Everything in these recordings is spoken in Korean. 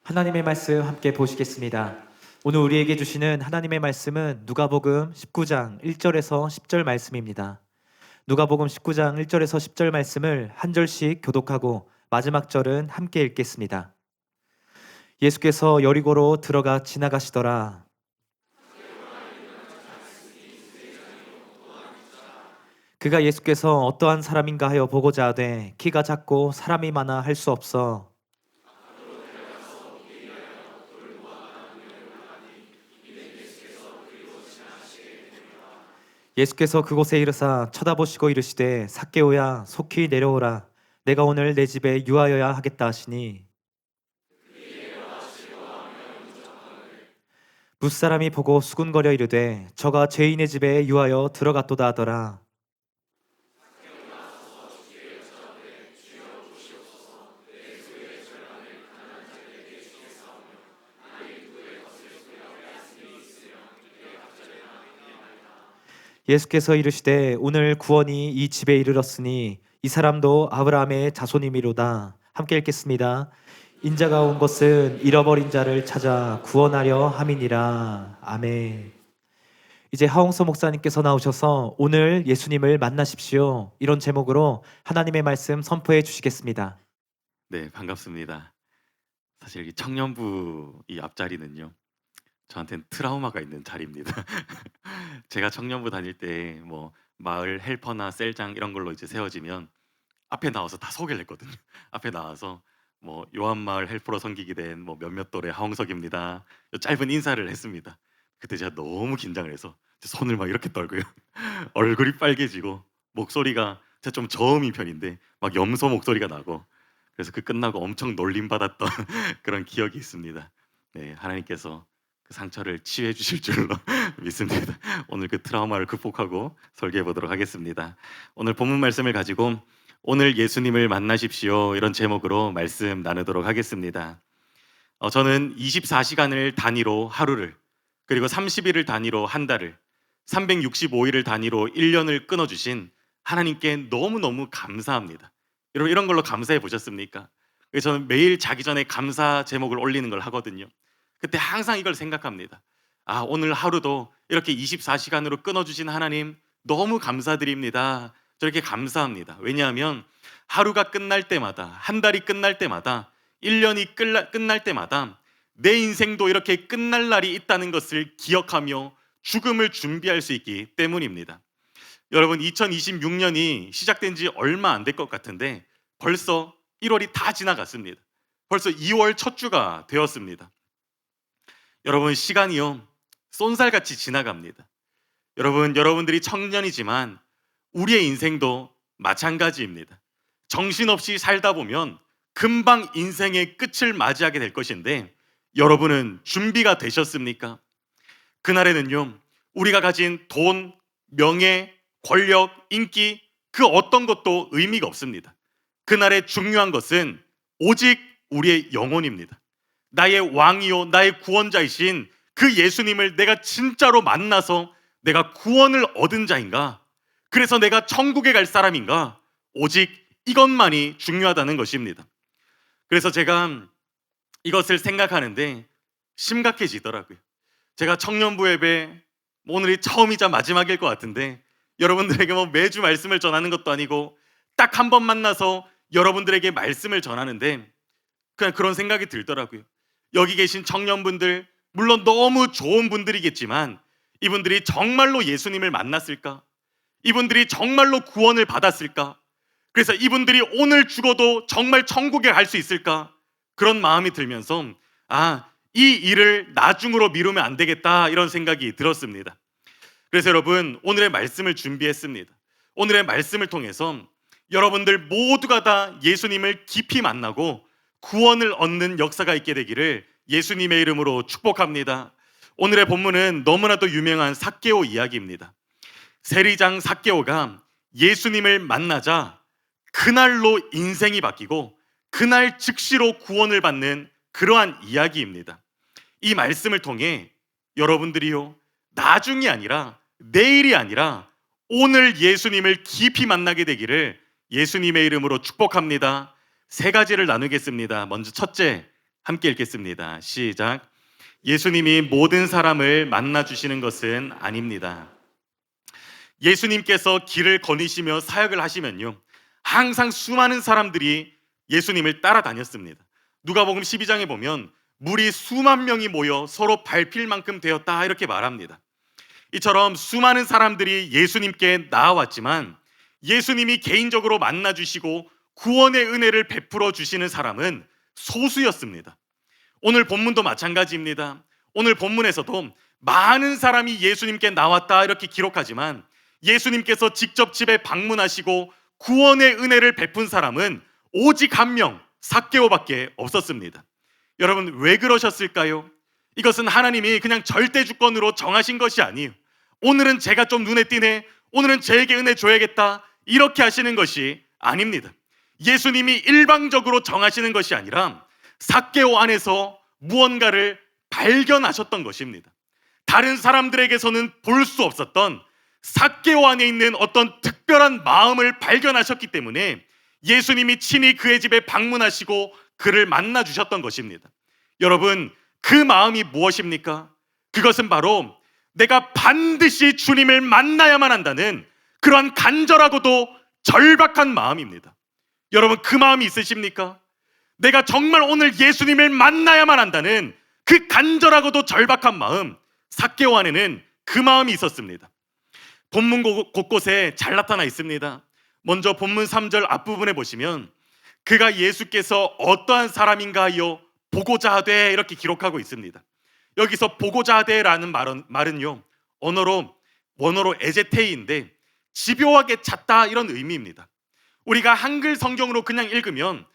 하나님의 말씀 함께 보시겠습니다. 오늘 우리에게 주시는 하나님의 말씀은 누가복음 19장 1절에서 10절 말씀입니다. 누가복음 19장 1절에서 10절 말씀을 한 절씩 교독하고 마지막 절은 함께 읽겠습니다. 예수께서 여리고로 들어가 지나가시더라. 그가 예수께서 어떠한 사람인가 하여 보고자 하되 키가 작고 사람이 많아 할 수 없어 예수께서 그곳에 이르사 쳐다보시고 이르시되 삭개오야 속히 내려오라 내가 오늘 내 집에 유하여야 하겠다 하시니 무사람이 보고 수군거려 이르되 저가 죄인의 집에 유하여 들어갔도다 하더라. 예수께서 이르시되 오늘 구원이 이 집에 이르렀으니 이 사람도 아브라함의 자손이미로다. 함께 읽겠습니다. 인자가 온 것은 잃어버린 자를 찾아 구원하려 함이니라. 아멘. 이제 하홍서 목사님께서 나오셔서 오늘 예수님을 만나십시오. 이런 제목으로 하나님의 말씀 선포해 주시겠습니다. 네, 반갑습니다. 사실 이 청년부 이 앞자리는요, 저한테는 트라우마가 있는 자리입니다. 제가 청년부 다닐 때 뭐 마을 헬퍼나 셀장 이런 걸로 이제 세워지면 앞에 나와서 다 소개를 했거든요. 앞에 나와서 뭐 요한마을 헬퍼로 섬기게 된 뭐 몇몇 돌의 하홍석입니다. 짧은 인사를 했습니다. 그때 제가 너무 긴장을 해서 손을 막 이렇게 떨고요. 얼굴이 빨개지고 목소리가 제가 좀 저음인 편인데 막 염소 목소리가 나고 그래서 그 끝나고 엄청 놀림받았던 그런 기억이 있습니다. 네, 하나님께서 그 상처를 치유해 주실 줄로 믿습니다. 오늘 그 트라우마를 극복하고 설교해 보도록 하겠습니다. 오늘 본문 말씀을 가지고 오늘 예수님을 만나십시오 이런 제목으로 말씀 나누도록 하겠습니다. 저는 24시간을 단위로 하루를, 그리고 30일을 단위로 한 달을, 365일을 단위로 1년을 끊어주신 하나님께 너무너무 감사합니다. 여러분, 이런 걸로 감사해 보셨습니까? 그래서 저는 매일 자기 전에 감사 제목을 올리는 걸 하거든요. 그때 항상 이걸 생각합니다. 오늘 하루도 이렇게 24시간으로 끊어주신 하나님 너무 감사드립니다. 저렇게 감사합니다. 왜냐하면 하루가 끝날 때마다, 한 달이 끝날 때마다, 1년이 끝날 때마다 내 인생도 이렇게 끝날 날이 있다는 것을 기억하며 죽음을 준비할 수 있기 때문입니다. 여러분, 2026년이 시작된 지 얼마 안 될 것 같은데 벌써 1월이 다 지나갔습니다. 벌써 2월 첫 주가 되었습니다. 여러분, 시간이요 쏜살같이 지나갑니다. 여러분들이 청년이지만 우리의 인생도 마찬가지입니다. 정신없이 살다 보면 금방 인생의 끝을 맞이하게 될 것인데 여러분은 준비가 되셨습니까? 그날에는요 우리가 가진 돈, 명예, 권력, 인기 그 어떤 것도 의미가 없습니다. 그날에 중요한 것은 오직 우리의 영혼입니다. 나의 왕이요 나의 구원자이신 그 예수님을 내가 진짜로 만나서 내가 구원을 얻은 자인가? 그래서 내가 천국에 갈 사람인가? 오직 이것만이 중요하다는 것입니다. 그래서 제가 이것을 생각하는데 심각해지더라고요. 제가 청년부 예배 오늘이 처음이자 마지막일 것 같은데 여러분들에게 뭐 매주 말씀을 전하는 것도 아니고 딱 한 번 만나서 여러분들에게 말씀을 전하는데 그냥 그런 생각이 들더라고요. 여기 계신 청년분들 물론 너무 좋은 분들이겠지만 이분들이 정말로 예수님을 만났을까? 이분들이 정말로 구원을 받았을까? 그래서 이분들이 오늘 죽어도 정말 천국에 갈 수 있을까? 그런 마음이 들면서 이 일을 나중으로 미루면 안 되겠다 이런 생각이 들었습니다. 그래서 여러분, 오늘의 말씀을 준비했습니다. 오늘의 말씀을 통해서 여러분들 모두가 다 예수님을 깊이 만나고 구원을 얻는 역사가 있게 되기를 예수님의 이름으로 축복합니다. 오늘의 본문은 너무나도 유명한 삭개오 이야기입니다. 세리장 삭개오가 예수님을 만나자 그날로 인생이 바뀌고 그날 즉시로 구원을 받는 그러한 이야기입니다. 이 말씀을 통해 여러분들이요 나중이 아니라 내일이 아니라 오늘 예수님을 깊이 만나게 되기를 예수님의 이름으로 축복합니다. 세 가지를 나누겠습니다. 먼저 첫째, 함께 읽겠습니다. 시작. 예수님이 모든 사람을 만나 주시는 것은 아닙니다. 예수님께서 길을 거니시며 사역을 하시면요, 항상 수많은 사람들이 예수님을 따라다녔습니다. 누가복음 12장에 보면 물이 수만 명이 모여 서로 밟힐 만큼 되었다 이렇게 말합니다. 이처럼 수많은 사람들이 예수님께 나아왔지만 예수님이 개인적으로 만나 주시고 구원의 은혜를 베풀어 주시는 사람은 소수였습니다. 오늘 본문도 마찬가지입니다. 오늘 본문에서도 많은 사람이 예수님께 나왔다 이렇게 기록하지만 예수님께서 직접 집에 방문하시고 구원의 은혜를 베푼 사람은 오직 한 명, 삭개오밖에 없었습니다. 여러분, 왜 그러셨을까요? 이것은 하나님이 그냥 절대 주권으로 정하신 것이 아니에요. 오늘은 제가 좀 눈에 띄네, 오늘은 저에게 은혜 줘야겠다, 이렇게 하시는 것이 아닙니다. 예수님이 일방적으로 정하시는 것이 아니라 삭개오 안에서 무언가를 발견하셨던 것입니다. 다른 사람들에게서는 볼 수 없었던 삭개오 안에 있는 어떤 특별한 마음을 발견하셨기 때문에 예수님이 친히 그의 집에 방문하시고 그를 만나 주셨던 것입니다. 여러분, 그 마음이 무엇입니까? 그것은 바로 내가 반드시 주님을 만나야만 한다는 그러한 간절하고도 절박한 마음입니다. 여러분, 그 마음이 있으십니까? 내가 정말 오늘 예수님을 만나야만 한다는 그 간절하고도 절박한 마음, 삭개오 안에는 그 마음이 있었습니다. 본문 곳곳에 잘 나타나 있습니다. 먼저 본문 3절 앞부분에 보시면 그가 예수께서 어떠한 사람인가 하여 보고자 하되 이렇게 기록하고 있습니다. 여기서 보고자 하되라는 말은요, 원어로 에제테이인데 집요하게 찾다 이런 의미입니다. 우리가 한글 성경으로 그냥 읽으면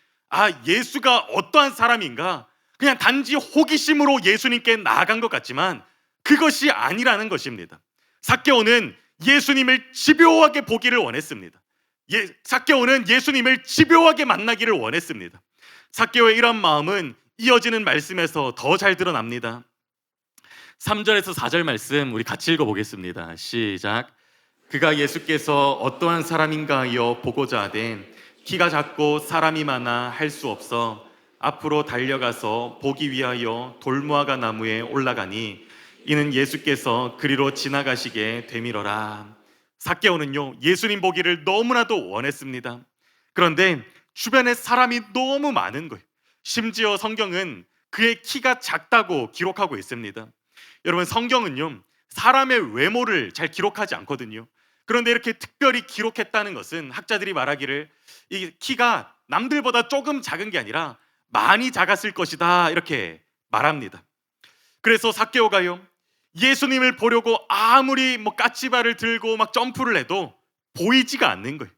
예수가 어떠한 사람인가 그냥 단지 호기심으로 예수님께 나아간 것 같지만 그것이 아니라는 것입니다. 삭개오는 예수님을 집요하게 보기를 원했습니다. 삭개오는 예수님을 집요하게 만나기를 원했습니다. 삭개오의 이런 마음은 이어지는 말씀에서 더 잘 드러납니다. 3절에서 4절 말씀 우리 같이 읽어보겠습니다. 시작. 그가 예수께서 어떠한 사람인가 하여 보고자 하되 키가 작고 사람이 많아 할 수 없어 앞으로 달려가서 보기 위하여 돌무화과 나무에 올라가니 이는 예수께서 그리로 지나가시게 되밀어라. 삭개오는요, 예수님 보기를 너무나도 원했습니다. 그런데 주변에 사람이 너무 많은 거예요. 심지어 성경은 그의 키가 작다고 기록하고 있습니다. 여러분, 성경은요, 사람의 외모를 잘 기록하지 않거든요. 그런데 이렇게 특별히 기록했다는 것은 학자들이 말하기를 이 키가 남들보다 조금 작은 게 아니라 많이 작았을 것이다 이렇게 말합니다. 그래서 삭개오가요, 예수님을 보려고 아무리 까치발을 들고 막 점프를 해도 보이지가 않는 거예요.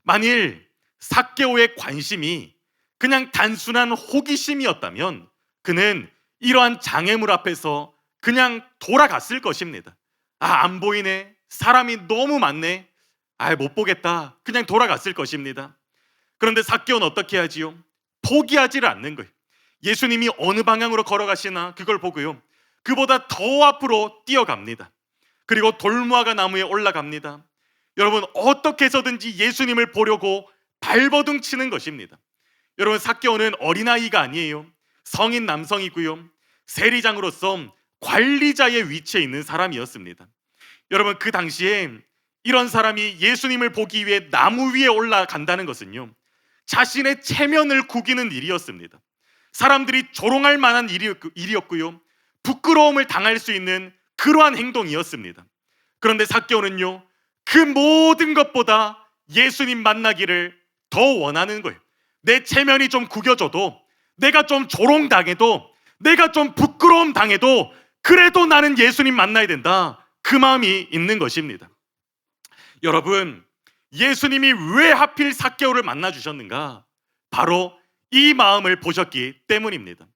만일 삭개오의 관심이 그냥 단순한 호기심이었다면 그는 이러한 장애물 앞에서 그냥 돌아갔을 것입니다. 안 보이네, 사람이 너무 많네, 못 보겠다, 그냥 돌아갔을 것입니다. 그런데 삭개오는 어떻게 하지요? 포기하지를 않는 거예요. 예수님이 어느 방향으로 걸어가시나 그걸 보고요, 그보다 더 앞으로 뛰어갑니다. 그리고 돌무화과 나무에 올라갑니다. 여러분, 어떻게 해서든지 예수님을 보려고 발버둥 치는 것입니다. 여러분, 삭개오는 어린아이가 아니에요. 성인 남성이고요, 세리장으로서 관리자의 위치에 있는 사람이었습니다. 여러분, 그 당시에 이런 사람이 예수님을 보기 위해 나무 위에 올라간다는 것은요, 자신의 체면을 구기는 일이었습니다. 사람들이 조롱할 만한 일이었고요, 부끄러움을 당할 수 있는 그러한 행동이었습니다. 그런데 삭개오는요, 그 모든 것보다 예수님 만나기를 더 원하는 거예요. 내 체면이 좀 구겨져도, 내가 좀 조롱당해도, 내가 좀 부끄러움 당해도 그래도 나는 예수님 만나야 된다, 그 마음이 있는 것입니다. 여러분, 예수님이 왜 하필 삭개오를 만나 주셨는가? 바로 이 마음을 보셨기 때문입니다.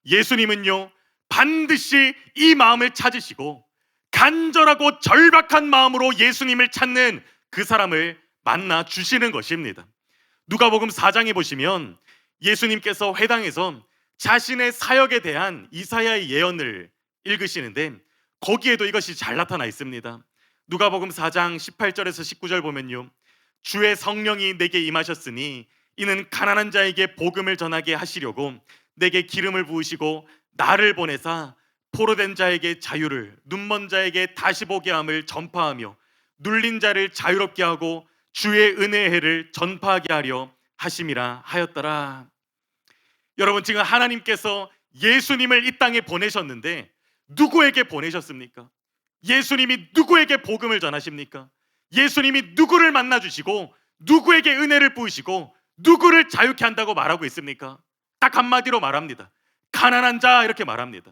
예수님은요, 반드시 이 마음을 찾으시고 간절하고 절박한 마음으로 예수님을 찾는 그 사람을 만나 주시는 것입니다. 누가복음 4장에 보시면 예수님께서 회당에서 자신의 사역에 대한 이사야의 예언을 읽으시는데 거기에도 이것이 잘 나타나 있습니다. 누가복음 4장 18절에서 19절 보면요, 주의 성령이 내게 임하셨으니 이는 가난한 자에게 복음을 전하게 하시려고 내게 기름을 부으시고 나를 보내사 포로된 자에게 자유를, 눈먼 자에게 다시 보게 함을 전파하며 눌린 자를 자유롭게 하고 주의 은혜의 해를 전파하게 하려 하심이라 하였더라. 여러분, 지금 하나님께서 예수님을 이 땅에 보내셨는데 누구에게 보내셨습니까? 예수님이 누구에게 복음을 전하십니까? 예수님이 누구를 만나 주시고 누구에게 은혜를 부으시고 누구를 자유케 한다고 말하고 있습니까? 딱 한마디로 말합니다. 가난한 자, 이렇게 말합니다.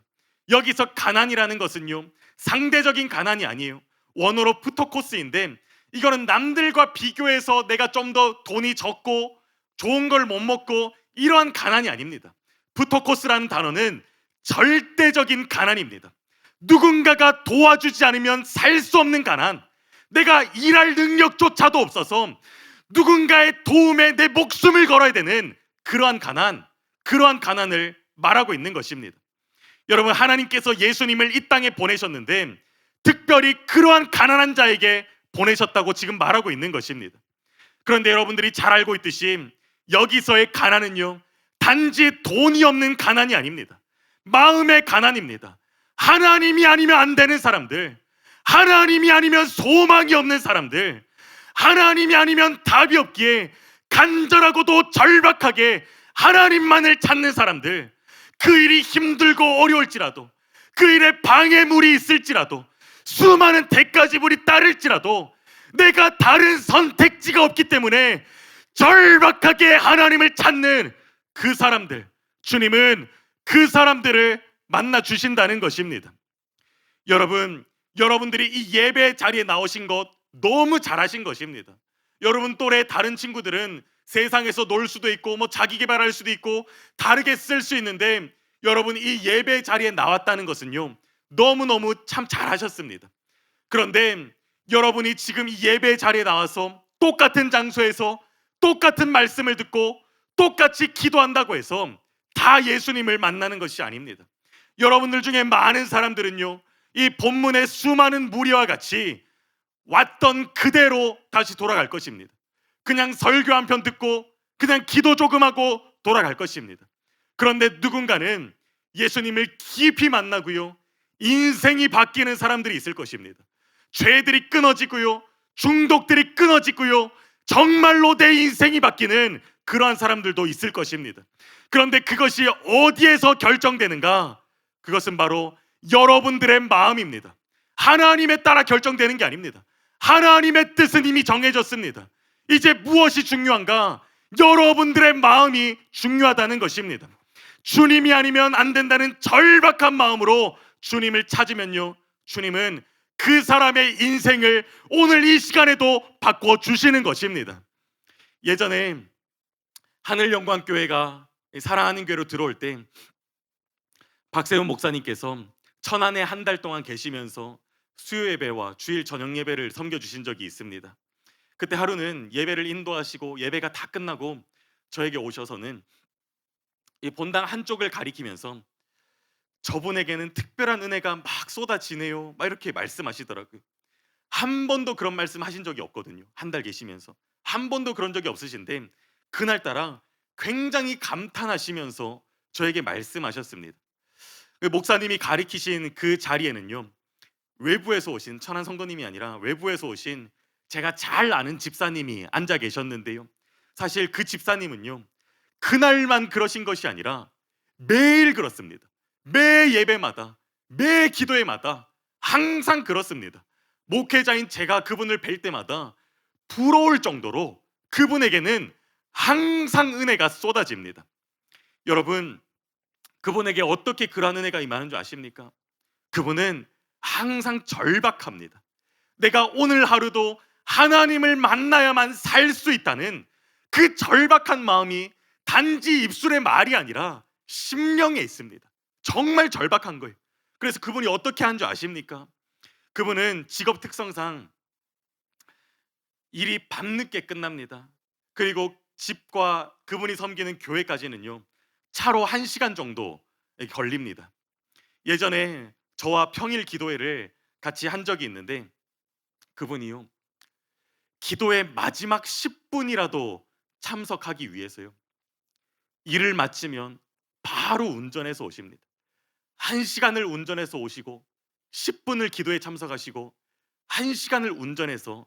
여기서 가난이라는 것은요, 상대적인 가난이 아니에요. 원어로 푸토코스인데, 이거는 남들과 비교해서 내가 좀 더 돈이 적고 좋은 걸 못 먹고 이러한 가난이 아닙니다. 푸토코스라는 단어는 절대적인 가난입니다. 누군가가 도와주지 않으면 살 수 없는 가난, 내가 일할 능력조차도 없어서 누군가의 도움에 내 목숨을 걸어야 되는 그러한 가난, 그러한 가난을 말하고 있는 것입니다. 여러분, 하나님께서 예수님을 이 땅에 보내셨는데 특별히 그러한 가난한 자에게 보내셨다고 지금 말하고 있는 것입니다. 그런데 여러분들이 잘 알고 있듯이 여기서의 가난은요, 단지 돈이 없는 가난이 아닙니다. 마음의 가난입니다. 하나님이 아니면 안 되는 사람들, 하나님이 아니면 소망이 없는 사람들, 하나님이 아니면 답이 없기에 간절하고도 절박하게 하나님만을 찾는 사람들, 그 일이 힘들고 어려울지라도, 그 일에 방해물이 있을지라도, 수많은 대가지불이 따를지라도 내가 다른 선택지가 없기 때문에 절박하게 하나님을 찾는 그 사람들, 주님은 그 사람들을 만나 주신다는 것입니다. 여러분, 여러분들이 이 예배 자리에 나오신 것 너무 잘하신 것입니다. 여러분 또래 다른 친구들은 세상에서 놀 수도 있고 자기 개발할 수도 있고 다르게 쓸 수 있는데, 여러분 이 예배 자리에 나왔다는 것은요, 너무너무 참 잘하셨습니다. 그런데 여러분이 지금 이 예배 자리에 나와서 똑같은 장소에서 똑같은 말씀을 듣고 똑같이 기도한다고 해서 다 예수님을 만나는 것이 아닙니다. 여러분들 중에 많은 사람들은요, 이 본문의 수많은 무리와 같이 왔던 그대로 다시 돌아갈 것입니다. 그냥 설교 한 편 듣고 그냥 기도 조금 하고 돌아갈 것입니다. 그런데 누군가는 예수님을 깊이 만나고요, 인생이 바뀌는 사람들이 있을 것입니다. 죄들이 끊어지고요, 중독들이 끊어지고요, 정말로 내 인생이 바뀌는 그러한 사람들도 있을 것입니다. 그런데 그것이 어디에서 결정되는가? 그것은 바로 여러분들의 마음입니다. 하나님에 따라 결정되는 게 아닙니다. 하나님의 뜻은 이미 정해졌습니다. 이제 무엇이 중요한가? 여러분들의 마음이 중요하다는 것입니다. 주님이 아니면 안 된다는 절박한 마음으로 주님을 찾으면요, 주님은 그 사람의 인생을 오늘 이 시간에도 바꿔주시는 것입니다. 예전에 하늘영광교회가 사랑하는 교회로 들어올 때 박세훈 목사님께서 천안에 한 달 동안 계시면서 수요 예배와 주일 저녁 예배를 섬겨주신 적이 있습니다. 그때 하루는 예배를 인도하시고 예배가 다 끝나고 저에게 오셔서는 이 본당 한쪽을 가리키면서 저분에게는 특별한 은혜가 막 쏟아지네요, 막 이렇게 말씀하시더라고요. 한 번도 그런 말씀 하신 적이 없거든요. 한 달 계시면서 한 번도 그런 적이 없으신데 그날따라 굉장히 감탄하시면서 저에게 말씀하셨습니다. 그 목사님이 가리키신 그 자리에는요, 외부에서 오신 천안 성도님이 아니라 외부에서 오신 제가 잘 아는 집사님이 앉아 계셨는데요, 사실 그 집사님은요, 그날만 그러신 것이 아니라 매일 그렇습니다. 매 예배마다, 매 기도회마다 항상 그렇습니다. 목회자인 제가 그분을 뵐 때마다 부러울 정도로 그분에게는 항상 은혜가 쏟아집니다. 여러분, 그분에게 어떻게 그러한 은혜가 임하는 줄 아십니까? 그분은 항상 절박합니다. 내가 오늘 하루도 하나님을 만나야만 살 수 있다는 그 절박한 마음이 단지 입술의 말이 아니라 심령에 있습니다. 정말 절박한 거예요. 그래서 그분이 어떻게 한 줄 아십니까? 그분은 직업 특성상 일이 밤늦게 끝납니다. 그리고 집과 그분이 섬기는 교회까지는요, 차로 1시간 정도 걸립니다. 예전에 저와 평일 기도회를 같이 한 적이 있는데 그분이요, 기도의 마지막 10분이라도 참석하기 위해서요, 일을 마치면 바로 운전해서 오십니다. 1시간을 운전해서 오시고 10분을 기도에 참석하시고 1시간을 운전해서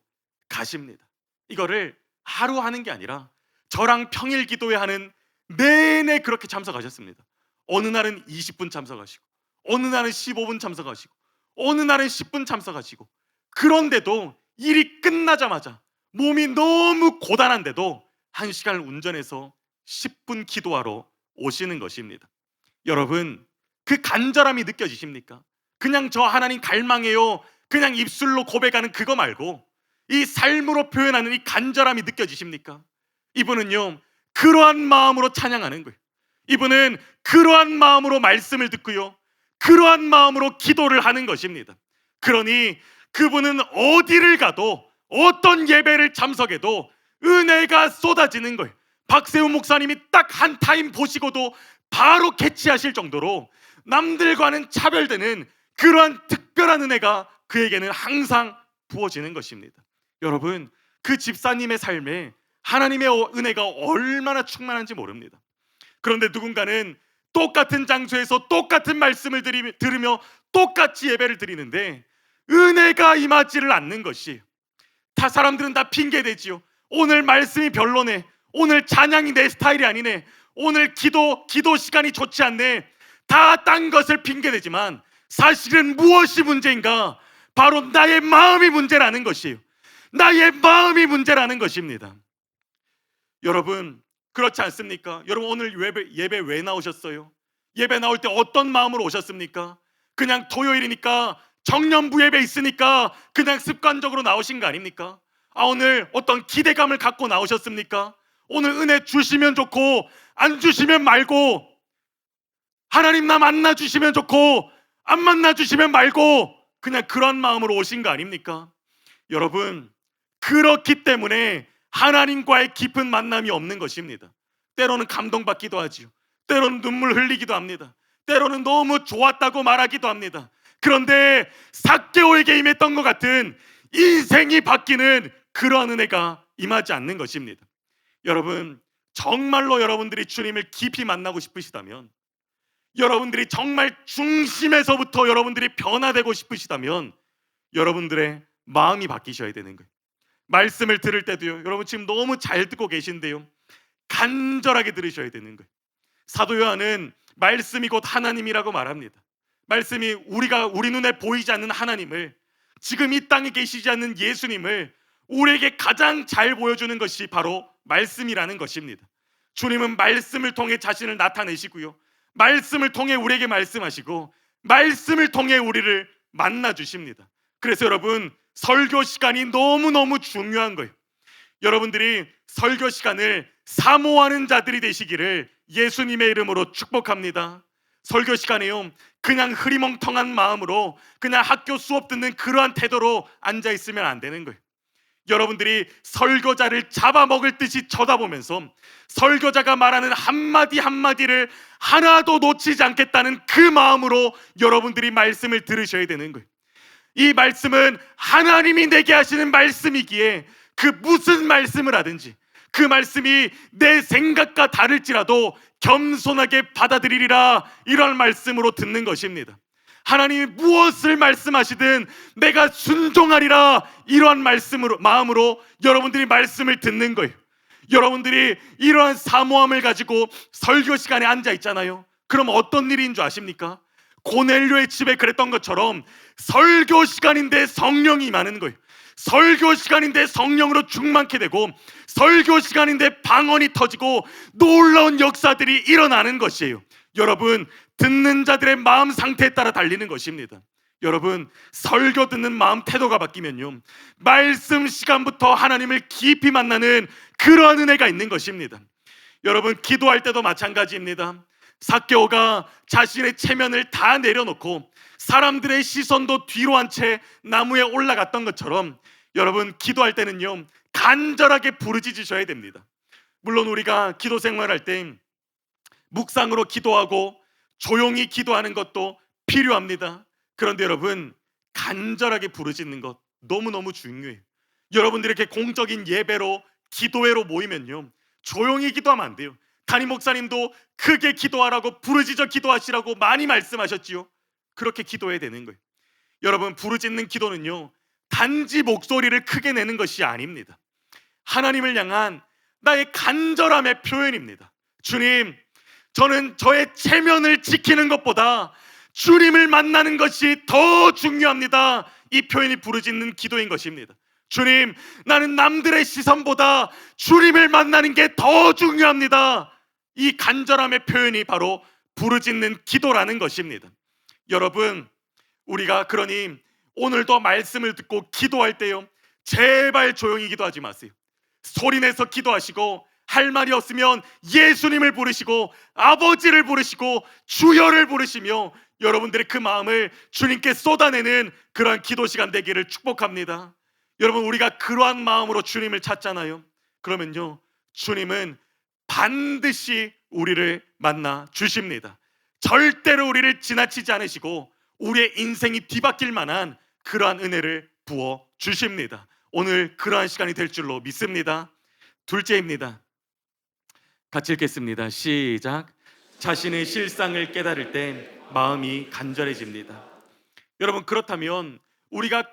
가십니다. 이거를 하루 하는 게 아니라 저랑 평일 기도회 하는 내내 그렇게 참석하셨습니다. 어느 날은 20분 참석하시고, 어느 날은 15분 참석하시고, 어느 날은 10분 참석하시고, 그런데도 일이 끝나자마자 몸이 너무 고단한데도 1시간을 운전해서 10분 기도하러 오시는 것입니다. 여러분, 그 간절함이 느껴지십니까? 그냥 저 하나님 갈망해요, 그냥 입술로 고백하는 그거 말고 이 삶으로 표현하는 이 간절함이 느껴지십니까? 이분은요, 그러한 마음으로 찬양하는 거예요. 이분은 그러한 마음으로 말씀을 듣고요, 그러한 마음으로 기도를 하는 것입니다. 그러니 그분은 어디를 가도, 어떤 예배를 참석해도 은혜가 쏟아지는 거예요. 박세우 목사님이 딱 한 타임 보시고도 바로 캐치하실 정도로 남들과는 차별되는 그러한 특별한 은혜가 그에게는 항상 부어지는 것입니다. 여러분, 그 집사님의 삶에 하나님의 은혜가 얼마나 충만한지 모릅니다. 그런데 누군가는 똑같은 장소에서 똑같은 말씀을 들으며 똑같이 예배를 드리는데 은혜가 임하지를 않는 것이, 다 사람들은 다 핑계대지요. 오늘 말씀이 별로네, 오늘 찬양이 내 스타일이 아니네, 오늘 기도 시간이 좋지 않네, 다 딴 것을 핑계대지만 사실은 무엇이 문제인가? 바로 나의 마음이 문제라는 것이에요. 나의 마음이 문제라는 것입니다. 여러분, 그렇지 않습니까? 여러분, 오늘 예배 왜 나오셨어요? 예배 나올 때 어떤 마음으로 오셨습니까? 그냥 토요일이니까, 청년부 예배 있으니까 그냥 습관적으로 나오신 거 아닙니까? 오늘 어떤 기대감을 갖고 나오셨습니까? 오늘 은혜 주시면 좋고 안 주시면 말고, 하나님 나 만나 주시면 좋고 안 만나 주시면 말고, 그냥 그런 마음으로 오신 거 아닙니까? 여러분, 그렇기 때문에 하나님과의 깊은 만남이 없는 것입니다. 때로는 감동받기도 하지요. 때로는 눈물 흘리기도 합니다. 때로는 너무 좋았다고 말하기도 합니다. 그런데 삭개오에게 임했던 것 같은 인생이 바뀌는 그러한 은혜가 임하지 않는 것입니다. 여러분, 정말로 여러분들이 주님을 깊이 만나고 싶으시다면, 여러분들이 정말 중심에서부터 여러분들이 변화되고 싶으시다면 여러분들의 마음이 바뀌셔야 되는 거예요. 말씀을 들을 때도요, 여러분 지금 너무 잘 듣고 계신데요, 간절하게 들으셔야 되는 거예요. 사도 요한은 말씀이 곧 하나님이라고 말합니다. 말씀이 우리 눈에 보이지 않는 하나님을, 지금 이 땅에 계시지 않는 예수님을 우리에게 가장 잘 보여주는 것이 바로 말씀이라는 것입니다. 주님은 말씀을 통해 자신을 나타내시고요, 말씀을 통해 우리에게 말씀하시고, 말씀을 통해 우리를 만나 주십니다. 그래서 여러분, 설교 시간이 너무너무 중요한 거예요. 여러분들이 설교 시간을 사모하는 자들이 되시기를 예수님의 이름으로 축복합니다. 설교 시간에요, 그냥 흐리멍텅한 마음으로 그냥 학교 수업 듣는 그러한 태도로 앉아 있으면 안 되는 거예요. 여러분들이 설교자를 잡아먹을 듯이 쳐다보면서 설교자가 말하는 한마디 한마디를 하나도 놓치지 않겠다는 그 마음으로 여러분들이 말씀을 들으셔야 되는 거예요. 이 말씀은 하나님이 내게 하시는 말씀이기에 그 무슨 말씀을 하든지 그 말씀이 내 생각과 다를지라도 겸손하게 받아들이리라, 이런 말씀으로 듣는 것입니다. 하나님이 무엇을 말씀하시든 내가 순종하리라, 이러한 마음으로 여러분들이 말씀을 듣는 거예요. 여러분들이 이러한 사모함을 가지고 설교 시간에 앉아 있잖아요. 그럼 어떤 일인 줄 아십니까? 고넬료의 집에 그랬던 것처럼 설교 시간인데 성령이 임하는 거예요. 설교 시간인데 성령으로 충만케 되고, 설교 시간인데 방언이 터지고 놀라운 역사들이 일어나는 것이에요. 여러분, 듣는 자들의 마음 상태에 따라 달리는 것입니다. 여러분, 설교 듣는 마음 태도가 바뀌면요, 말씀 시간부터 하나님을 깊이 만나는 그러한 은혜가 있는 것입니다. 여러분, 기도할 때도 마찬가지입니다. 삭개오가 자신의 체면을 다 내려놓고 사람들의 시선도 뒤로 한 채 나무에 올라갔던 것처럼 여러분, 기도할 때는요, 간절하게 부르짖으셔야 됩니다. 물론 우리가 기도 생활할 때 묵상으로 기도하고 조용히 기도하는 것도 필요합니다. 그런데 여러분, 간절하게 부르짖는 것 너무너무 중요해요. 여러분들이 이렇게 공적인 예배로 기도회로 모이면요, 조용히 기도하면 안 돼요. 담임 목사님도 크게 기도하라고, 부르짖어 기도하시라고 많이 말씀하셨지요. 그렇게 기도해야 되는 거예요. 여러분, 부르짖는 기도는요, 단지 목소리를 크게 내는 것이 아닙니다. 하나님을 향한 나의 간절함의 표현입니다. 주님, 저는 저의 체면을 지키는 것보다 주님을 만나는 것이 더 중요합니다. 이 표현이 부르짖는 기도인 것입니다. 주님, 나는 남들의 시선보다 주님을 만나는 게 더 중요합니다. 이 간절함의 표현이 바로 부르짖는 기도라는 것입니다. 여러분, 우리가 그러니 오늘도 말씀을 듣고 기도할 때요, 제발 조용히 기도하지 마세요. 소리내서 기도하시고, 할 말이 없으면 예수님을 부르시고 아버지를 부르시고 주여를 부르시며 여러분들의 그 마음을 주님께 쏟아내는 그러한 기도 시간 되기를 축복합니다. 여러분, 우리가 그러한 마음으로 주님을 찾잖아요. 그러면요, 주님은 반드시 우리를 만나 주십니다. 절대로 우리를 지나치지 않으시고 우리의 인생이 뒤바뀔 만한 그러한 은혜를 부어 주십니다. 오늘 그러한 시간이 될 줄로 믿습니다. 둘째입니다. 같이 읽겠습니다. 시작. 자신의 실상을 깨달을 때 마음이 간절해집니다. 여러분, 그렇다면 우리가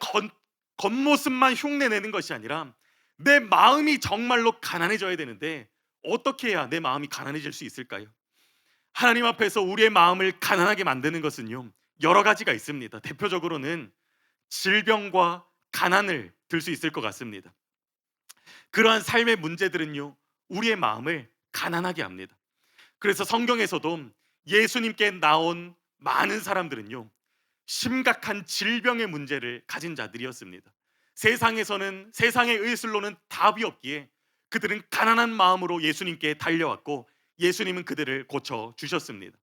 겉모습만 흉내내는 것이 아니라 내 마음이 정말로 가난해져야 되는데, 어떻게 해야 내 마음이 가난해질 수 있을까요? 하나님 앞에서 우리의 마음을 가난하게 만드는 것은요, 여러 가지가 있습니다. 대표적으로는 질병과 가난을 들 수 있을 것 같습니다. 그러한 삶의 문제들은요, 우리의 마음을 가난하게 합니다. 그래서 성경에서도 예수님께 나온 많은 사람들은요, 심각한 질병의 문제를 가진 자들이었습니다. 세상에서는, 세상의 의술로는 답이 없기에 그들은 가난한 마음으로 예수님께 달려왔고 예수님은 그들을 고쳐 주셨습니다.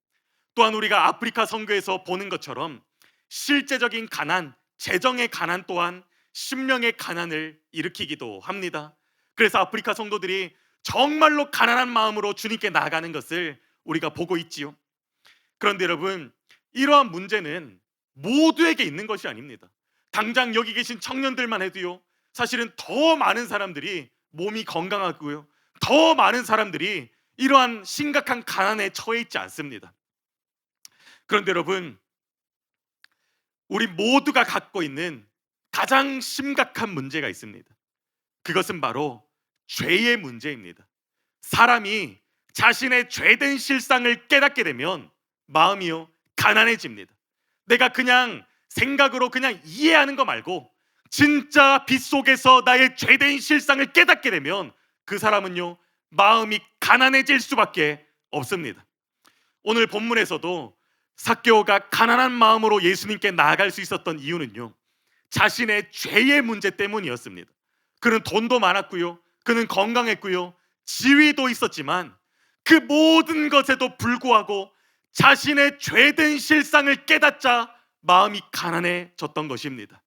또한 우리가 아프리카 선교에서 보는 것처럼 실제적인 가난, 재정의 가난 또한 심령의 가난을 일으키기도 합니다. 그래서 아프리카 성도들이 정말로 가난한 마음으로 주님께 나아가는 것을 우리가 보고 있지요. 그런데 여러분, 이러한 문제는 모두에게 있는 것이 아닙니다. 당장 여기 계신 청년들만 해도요, 사실은 더 많은 사람들이 몸이 건강하고요, 더 많은 사람들이 이러한 심각한 가난에 처해 있지 않습니다. 그런데 여러분, 우리 모두가 갖고 있는 가장 심각한 문제가 있습니다. 그것은 바로 죄의 문제입니다. 사람이 자신의 죄된 실상을 깨닫게 되면 마음이요, 가난해집니다. 내가 그냥 생각으로 그냥 이해하는 거 말고 진짜 빗속에서 나의 죄된 실상을 깨닫게 되면 그 사람은요, 마음이 가난해질 수밖에 없습니다. 오늘 본문에서도 삭개오가 가난한 마음으로 예수님께 나아갈 수 있었던 이유는요, 자신의 죄의 문제 때문이었습니다. 그는 돈도 많았고요, 그는 건강했고요, 지위도 있었지만 그 모든 것에도 불구하고 자신의 죄된 실상을 깨닫자 마음이 가난해졌던 것입니다.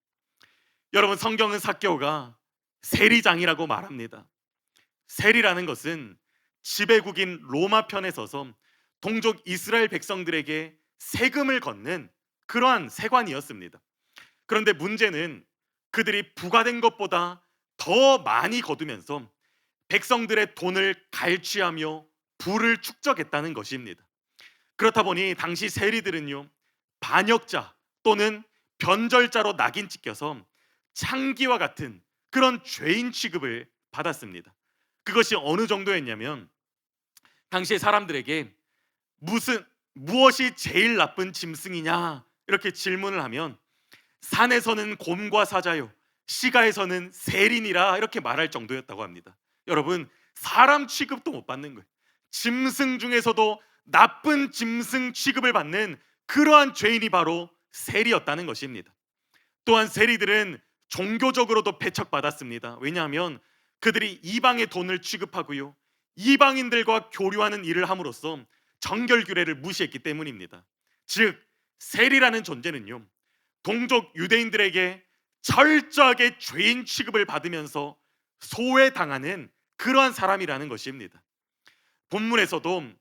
여러분, 성경은 삭개오가 세리장이라고 말합니다. 세리라는 것은 지배국인 로마 편에 서서 동족 이스라엘 백성들에게 세금을 걷는 그러한 세관이었습니다. 그런데 문제는 그들이 부과된 것보다 더 많이 거두면서 백성들의 돈을 갈취하며 부를 축적했다는 것입니다. 그렇다 보니 당시 세리들은요, 반역자 또는 변절자로 낙인 찍혀서 창기와 같은 그런 죄인 취급을 받았습니다. 그것이 어느 정도였냐면, 당시의 사람들에게 무엇이 제일 나쁜 짐승이냐 이렇게 질문을 하면 산에서는 곰과 사자요, 시가에서는 세린이라 이렇게 말할 정도였다고 합니다. 여러분, 사람 취급도 못 받는 거예요. 짐승 중에서도 나쁜 짐승 취급을 받는 그러한 죄인이 바로 세리였다는 것입니다. 또한 세리들은 종교적으로도 배척받았습니다. 왜냐하면 그들이 이방의 돈을 취급하고요, 이방인들과 교류하는 일을 함으로써 정결규례를 무시했기 때문입니다. 즉, 세리라는 존재는요, 동족 유대인들에게 철저하게 죄인 취급을 받으면서 소외당하는 그러한 사람이라는 것입니다. 본문에서도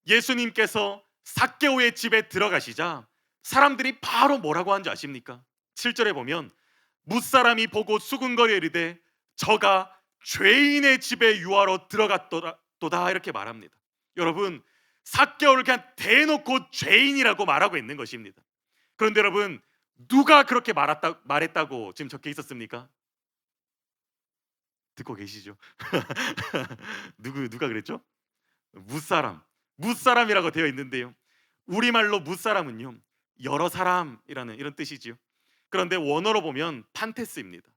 예수님께서 삭개오의 집에 들어가시자 사람들이 바로 뭐라고 하는지 아십니까? 7절에 보면 무사람이 보고 수군거려 이르되 저가 죄인의 집에 유하러 들어갔도다 이렇게 말합니다. 여러분, 삭개오를 그냥 대놓고 죄인이라고 말하고 있는 것입니다. 그런데 여러분, 누가 그렇게 말했다고 지금 적혀 있었습니까? 듣고 계시죠? 누가 그랬죠? 무사람이라고 되어 있는데요. 우리말로 무사람은요, 여러 사람이라는 이런 뜻이지요. 그런데 원어로 보면 판테스입니다.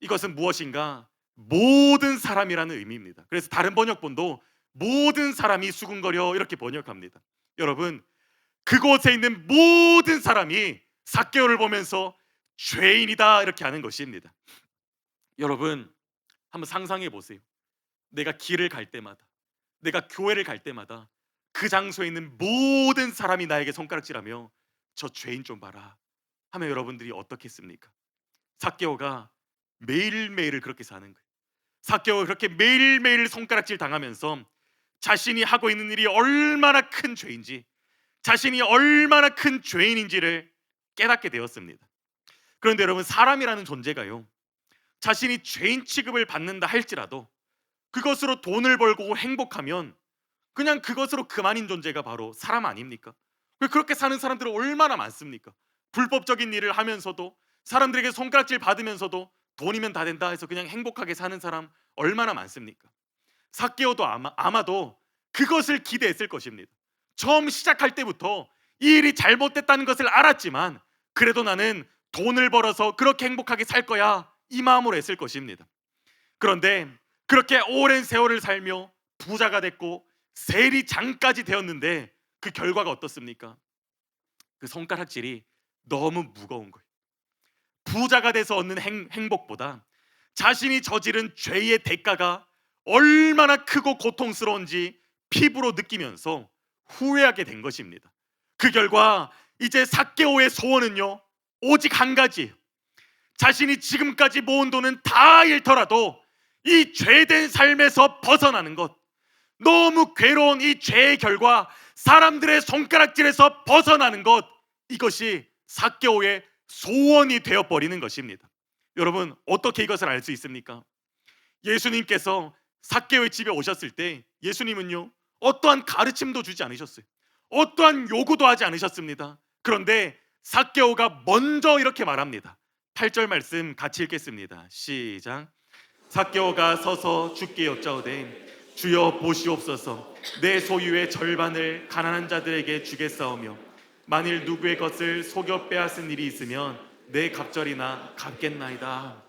이것은 무엇인가? 모든 사람이라는 의미입니다. 그래서 다른 번역본도 모든 사람이 수군거려 이렇게 번역합니다. 여러분, 그곳에 있는 모든 사람이 삭개오를 보면서 죄인이다 이렇게 하는 것입니다. 여러분, 한번 상상해 보세요. 내가 길을 갈 때마다, 내가 교회를 갈 때마다 그 장소에 있는 모든 사람이 나에게 손가락질하며 저 죄인 좀 봐라 하면 여러분들이 어떻겠습니까? 삭개오가 매일매일을 그렇게 사는 거예요. 삭개오가 그렇게 매일매일 손가락질 당하면서 자신이 하고 있는 일이 얼마나 큰 죄인지, 자신이 얼마나 큰 죄인인지를 깨닫게 되었습니다. 그런데 여러분, 사람이라는 존재가요, 자신이 죄인 취급을 받는다 할지라도 그것으로 돈을 벌고 행복하면 그냥 그것으로 그만인 존재가 바로 사람 아닙니까? 그렇게 사는 사람들은 얼마나 많습니까? 불법적인 일을 하면서도, 사람들에게 손가락질 받으면서도 돈이면 다 된다 해서 그냥 행복하게 사는 사람 얼마나 많습니까? 삭개오도 아마도 그것을 기대했을 것입니다. 처음 시작할 때부터 이 일이 잘못됐다는 것을 알았지만 그래도 나는 돈을 벌어서 그렇게 행복하게 살 거야, 이 마음으로 했을 것입니다. 그런데 그렇게 오랜 세월을 살며 부자가 됐고 세리장까지 되었는데 그 결과가 어떻습니까? 그 손가락질이 너무 무거운 거예요. 부자가 돼서 얻는 행복보다 자신이 저지른 죄의 대가가 얼마나 크고 고통스러운지 피부로 느끼면서 후회하게 된 것입니다. 그 결과 이제 삭개오의 소원은요, 오직 한 가지예요. 자신이 지금까지 모은 돈은 다 잃더라도 이 죄된 삶에서 벗어나는 것, 너무 괴로운 이 죄의 결과, 사람들의 손가락질에서 벗어나는 것, 이것이 삭개오의 소원이 되어버리는 것입니다. 여러분, 어떻게 이것을 알 수 있습니까? 예수님께서 삭개오의 집에 오셨을 때 예수님은요, 어떠한 가르침도 주지 않으셨어요. 어떠한 요구도 하지 않으셨습니다. 그런데 삭개오가 먼저 이렇게 말합니다. 8절 말씀 같이 읽겠습니다. 시작. 삭개오가 서서 주께 여짜오되 주여 보시옵소서, 내 소유의 절반을 가난한 자들에게 주겠사오며 만일 누구의 것을 속여 빼앗은 일이 있으면 내 갑절이나 갚겠나이다.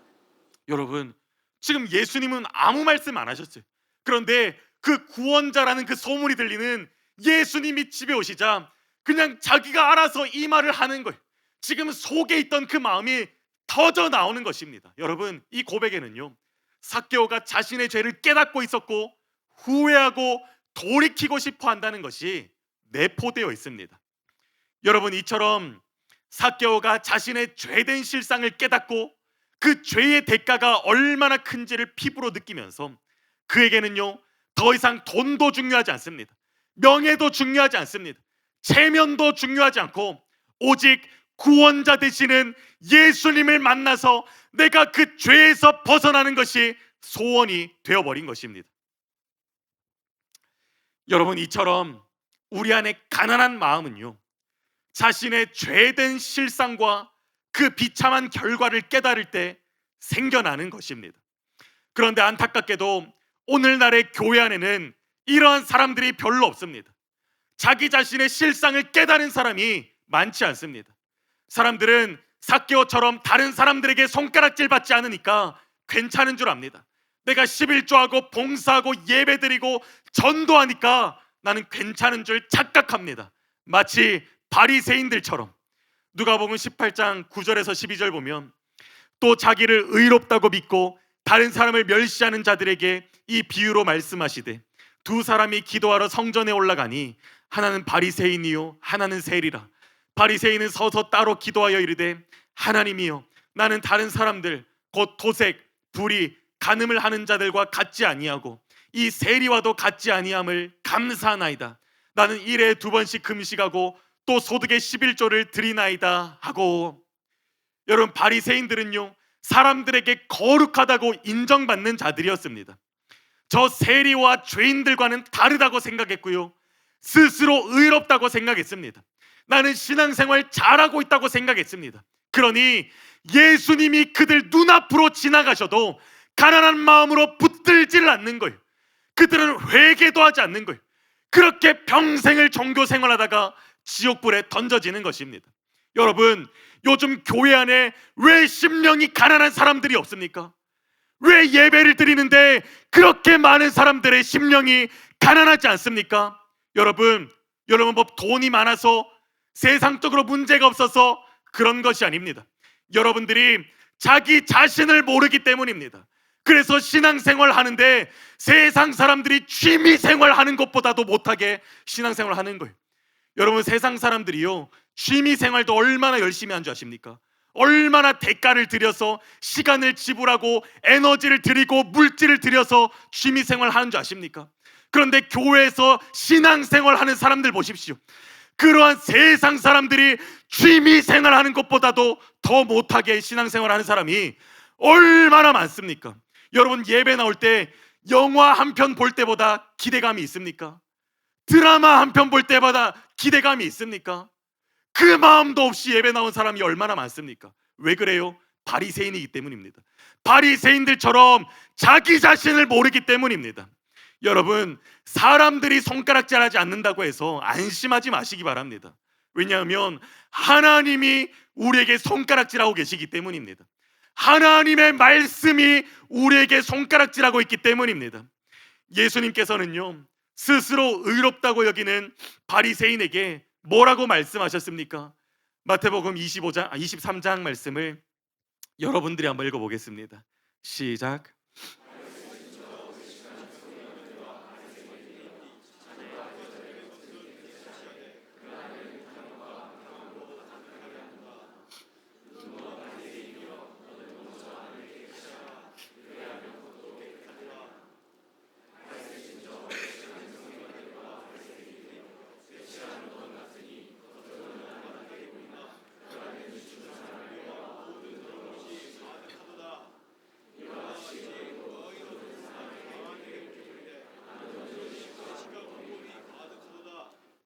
여러분, 지금 예수님은 아무 말씀 안 하셨어요. 그런데 그 구원자라는 그 소문이 들리는 예수님이 집에 오시자 그냥 자기가 알아서 이 말을 하는 거예요. 지금 속에 있던 그 마음이 터져 나오는 것입니다. 여러분, 이 고백에는요, 삭개오가 자신의 죄를 깨닫고 있었고 후회하고 돌이키고 싶어 한다는 것이 내포되어 있습니다. 여러분, 이처럼 삭개오가 자신의 죄된 실상을 깨닫고 그 죄의 대가가 얼마나 큰지를 피부로 느끼면서 그에게는요, 더 이상 돈도 중요하지 않습니다. 명예도 중요하지 않습니다. 체면도 중요하지 않고 오직 구원자 되시는 예수님을 만나서 내가 그 죄에서 벗어나는 것이 소원이 되어버린 것입니다. 여러분, 이처럼 우리 안에 가난한 마음은요, 자신의 죄된 실상과 그 비참한 결과를 깨달을 때 생겨나는 것입니다. 그런데 안타깝게도 오늘날의 교회 안에는 이러한 사람들이 별로 없습니다. 자기 자신의 실상을 깨달은 사람이 많지 않습니다. 사람들은 삭개오처럼 다른 사람들에게 손가락질 받지 않으니까 괜찮은 줄 압니다. 내가 11조하고 봉사하고 예배드리고 전도하니까 나는 괜찮은 줄 착각합니다. 마치 바리새인들처럼. 누가복음 18장 9절에서 12절 보면 또 자기를 의롭다고 믿고 다른 사람을 멸시하는 자들에게 이 비유로 말씀하시되 두 사람이 기도하러 성전에 올라가니 하나는 바리새인이요 하나는 세리라. 바리새인은 서서 따로 기도하여 이르되 하나님이여, 나는 다른 사람들 곧 토색, 불의, 간음을 하는 자들과 같지 아니하고 이 세리와도 같지 아니함을 감사하나이다. 나는 일에 2번씩 금식하고 또 소득의 11조를 드리나이다 하고. 여러분, 바리새인들은요, 사람들에게 거룩하다고 인정받는 자들이었습니다. 저 세리와 죄인들과는 다르다고 생각했고요. 스스로 의롭다고 생각했습니다. 나는 신앙생활 잘하고 있다고 생각했습니다. 그러니 예수님이 그들 눈앞으로 지나가셔도 가난한 마음으로 붙들지를 않는 거예요. 그들은 회개도 하지 않는 거예요. 그렇게 평생을 종교 생활하다가 지옥불에 던져지는 것입니다. 여러분, 요즘 교회 안에 왜 심령이 가난한 사람들이 없습니까? 왜 예배를 드리는데 그렇게 많은 사람들의 심령이 가난하지 않습니까? 여러분 뭐 돈이 많아서 세상적으로 문제가 없어서 그런 것이 아닙니다. 여러분들이 자기 자신을 모르기 때문입니다. 그래서 신앙생활 하는데 세상 사람들이 취미생활 하는 것보다도 못하게 신앙생활 하는 거예요. 여러분, 세상 사람들이요, 취미생활도 얼마나 열심히 한 줄 아십니까? 얼마나 대가를 들여서 시간을 지불하고 에너지를 들이고 물질을 들여서 취미생활 하는 줄 아십니까? 그런데 교회에서 신앙생활 하는 사람들 보십시오. 그러한 세상 사람들이 취미생활 하는 것보다도 더 못하게 신앙생활 하는 사람이 얼마나 많습니까? 여러분, 예배 나올 때 영화 한 편 볼 때보다 기대감이 있습니까? 드라마 한 편 볼 때보다 기대감이 있습니까? 그 마음도 없이 예배 나온 사람이 얼마나 많습니까? 왜 그래요? 바리새인이기 때문입니다. 바리새인들처럼 자기 자신을 모르기 때문입니다. 여러분, 사람들이 손가락질하지 않는다고 해서 안심하지 마시기 바랍니다. 왜냐하면 하나님이 우리에게 손가락질하고 계시기 때문입니다. 하나님의 말씀이 우리에게 손가락질하고 있기 때문입니다. 예수님께서는요, 스스로 의롭다고 여기는 바리새인에게 뭐라고 말씀하셨습니까? 마태복음 23장 말씀을 여러분들이 한번 읽어보겠습니다. 시작.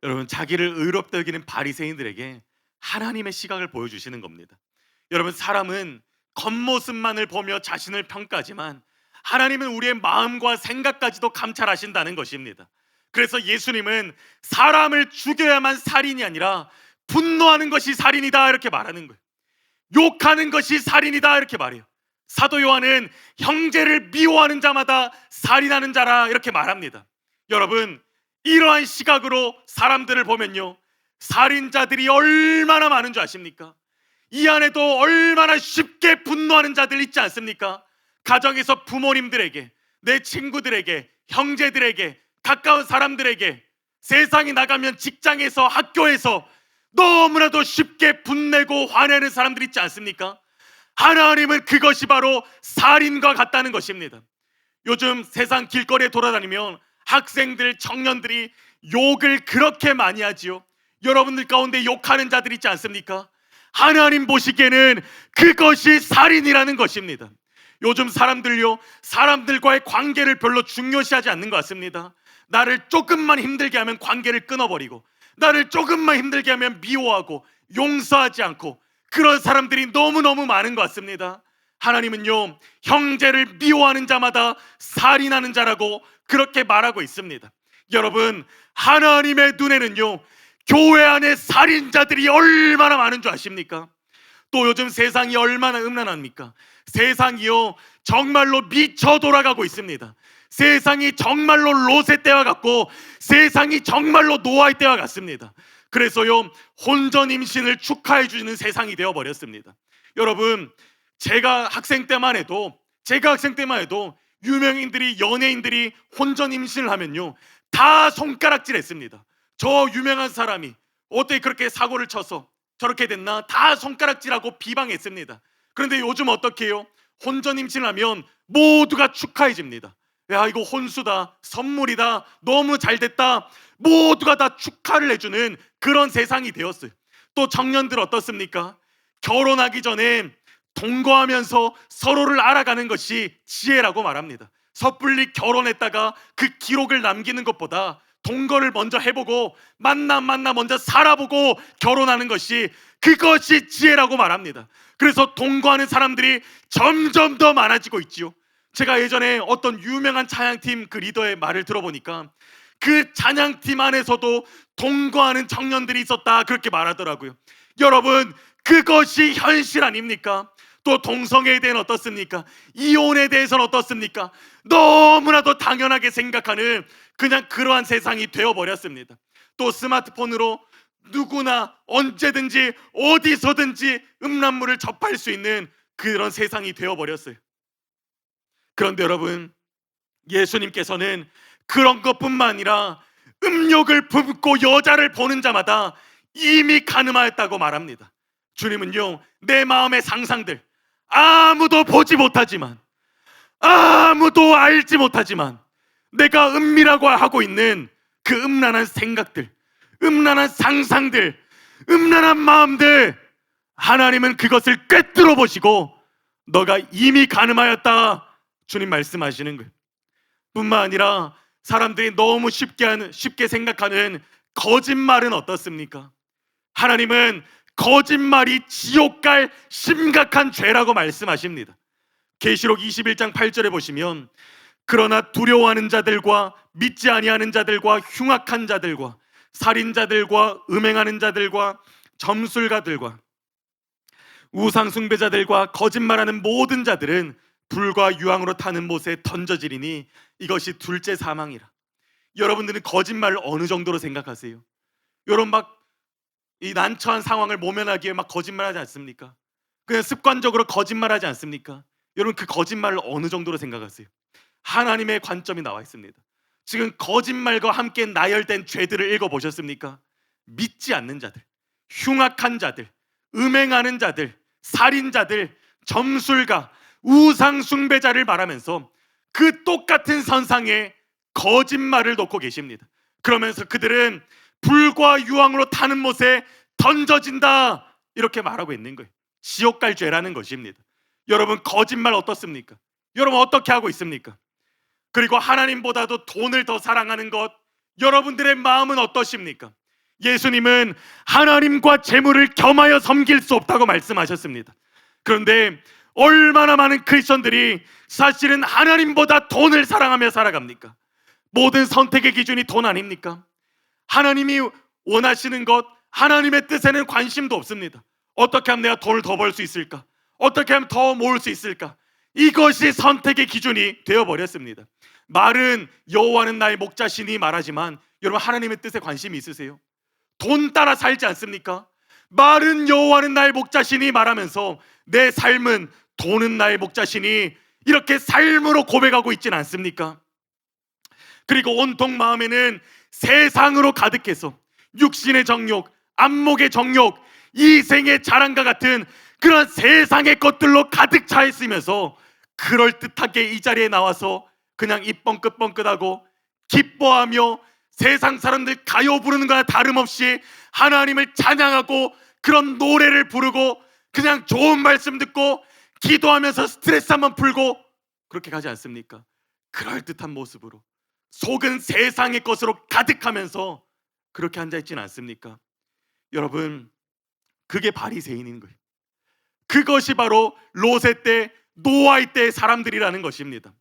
여러분, 자기를 의롭다 여기는 바리새인들에게 하나님의 시각을 보여주시는 겁니다. 여러분, 사람은 겉모습만을 보며 자신을 평가하지만 하나님은 우리의 마음과 생각까지도 감찰하신다는 것입니다. 그래서 예수님은 사람을 죽여야만 살인이 아니라 분노하는 것이 살인이다 이렇게 말하는 거예요. 욕하는 것이 살인이다 이렇게 말해요. 사도 요한은 형제를 미워하는 자마다 살인하는 자라 이렇게 말합니다. 여러분, 이러한 시각으로 사람들을 보면요, 살인자들이 얼마나 많은 줄 아십니까? 이 안에도 얼마나 쉽게 분노하는 자들 있지 않습니까? 가정에서 부모님들에게, 내 친구들에게, 형제들에게, 가까운 사람들에게, 세상에 나가면 직장에서, 학교에서 너무나도 쉽게 분내고 화내는 사람들 있지 않습니까? 하나님은 그것이 바로 살인과 같다는 것입니다. 요즘 세상 길거리에 돌아다니면 학생들, 청년들이 욕을 그렇게 많이 하지요. 여러분들 가운데 욕하는 자들 있지 않습니까? 하나님 보시기에는 그것이 살인이라는 것입니다. 요즘 사람들요, 사람들과의 관계를 별로 중요시하지 않는 것 같습니다. 나를 조금만 힘들게 하면 관계를 끊어버리고, 나를 조금만 힘들게 하면 미워하고 용서하지 않고, 그런 사람들이 너무너무 많은 것 같습니다. 하나님은요, 형제를 미워하는 자마다 살인하는 자라고 그렇게 말하고 있습니다. 여러분, 하나님의 눈에는요, 교회 안에 살인자들이 얼마나 많은 줄 아십니까? 또 요즘 세상이 얼마나 음란합니까? 세상이요, 정말로 미쳐 돌아가고 있습니다. 세상이 정말로 롯의 때와 같고, 세상이 정말로 노아의 때와 같습니다. 그래서요, 혼전 임신을 축하해 주는 세상이 되어 버렸습니다. 여러분, 제가 학생 때만 해도 유명인들이, 연예인들이 혼전 임신을 하면요, 다 손가락질했습니다. 저 유명한 사람이 어떻게 그렇게 사고를 쳐서 저렇게 됐나, 다 손가락질하고 비방했습니다. 그런데 요즘 어떻게 해요? 혼전 임신을 하면 모두가 축하해 줍니다. 야, 이거 혼수다, 선물이다, 너무 잘 됐다, 모두가 다 축하를 해주는 그런 세상이 되었어요. 또 청년들 어떻습니까? 결혼하기 전에 동거하면서 서로를 알아가는 것이 지혜라고 말합니다. 섣불리 결혼했다가 그 기록을 남기는 것보다 동거를 먼저 해보고 만나 먼저 살아보고 결혼하는 것이, 그것이 지혜라고 말합니다. 그래서 동거하는 사람들이 점점 더 많아지고 있지요. 제가 예전에 어떤 유명한 찬양팀 그 리더의 말을 들어보니까 그 찬양팀 안에서도 동거하는 청년들이 있었다, 그렇게 말하더라고요. 여러분, 그것이 현실 아닙니까? 또 동성애에 대해서는 어떻습니까? 이혼에 대해서는 어떻습니까? 너무나도 당연하게 생각하는 그냥 그러한 세상이 되어버렸습니다. 또 스마트폰으로 누구나 언제든지 어디서든지 음란물을 접할 수 있는 그런 세상이 되어버렸어요. 그런데 여러분, 예수님께서는 그런 것뿐만 아니라 음욕을 품고 여자를 보는 자마다 이미 간음하였다고 말합니다. 주님은요, 내 마음의 상상들, 아무도 보지 못하지만, 아무도 알지 못하지만 내가 은밀하고 하고 있는 그 음란한 생각들, 음란한 상상들, 음란한 마음들, 하나님은 그것을 꿰뚫어 보시고 너가 이미 간음하였다, 주님 말씀하시는 거예요. 뿐만 아니라 사람들이 너무 쉽게 생각하는 거짓말은 어떻습니까? 하나님은 거짓말이 지옥 갈 심각한 죄라고 말씀하십니다. 계시록 21장 8절에 보시면, 그러나 두려워하는 자들과 믿지 아니하는 자들과 흉악한 자들과 살인자들과 음행하는 자들과 점술가들과 우상숭배자들과 거짓말하는 모든 자들은 불과 유황으로 타는 못에 던져지리니 이것이 둘째 사망이라. 여러분들은 거짓말을 어느 정도로 생각하세요? 여러분, 막 이 난처한 상황을 모면하기 위해 막 거짓말하지 않습니까? 그냥 습관적으로 거짓말하지 않습니까? 여러분, 그 거짓말을 어느 정도로 생각하세요? 하나님의 관점이 나와 있습니다. 지금 거짓말과 함께 나열된 죄들을 읽어보셨습니까? 믿지 않는 자들, 흉악한 자들, 음행하는 자들, 살인자들, 점술가, 우상숭배자를 말하면서 그 똑같은 선상에 거짓말을 놓고 계십니다. 그러면서 그들은 불과 유황으로 타는 못에 던져진다, 이렇게 말하고 있는 거예요. 지옥 갈 죄라는 것입니다. 여러분, 거짓말 어떻습니까? 여러분, 어떻게 하고 있습니까? 그리고 하나님보다도 돈을 더 사랑하는 것, 여러분들의 마음은 어떠십니까? 예수님은 하나님과 재물을 겸하여 섬길 수 없다고 말씀하셨습니다. 그런데 얼마나 많은 크리스천들이 사실은 하나님보다 돈을 사랑하며 살아갑니까? 모든 선택의 기준이 돈 아닙니까? 하나님이 원하시는 것, 하나님의 뜻에는 관심도 없습니다. 어떻게 하면 내가 돈을 더 벌 수 있을까? 어떻게 하면 더 모을 수 있을까? 이것이 선택의 기준이 되어버렸습니다. 말은 여호와는 나의 목자시니 말하지만, 여러분, 하나님의 뜻에 관심이 있으세요? 돈 따라 살지 않습니까? 말은 여호와는 나의 목자시니 말하면서 내 삶은 돈은 나의 목자시니 이렇게 삶으로 고백하고 있지는 않습니까? 그리고 온통 마음에는 세상으로 가득해서 육신의 정욕, 안목의 정욕, 이생의 자랑과 같은 그런 세상의 것들로 가득 차 있으면서 그럴듯하게 이 자리에 나와서 그냥 입 뻥끗뻥끗하고 기뻐하며 세상 사람들 가요 부르는 거나 다름없이 하나님을 찬양하고 그런 노래를 부르고 그냥 좋은 말씀 듣고 기도하면서 스트레스 한번 풀고 그렇게 가지 않습니까? 그럴듯한 모습으로 속은 세상의 것으로 가득하면서 그렇게 앉아있지는 않습니까? 여러분, 그게 바리새인인 거예요. 그것이 바로 롯의 때, 노아의 때의 사람들이라는 것입니다.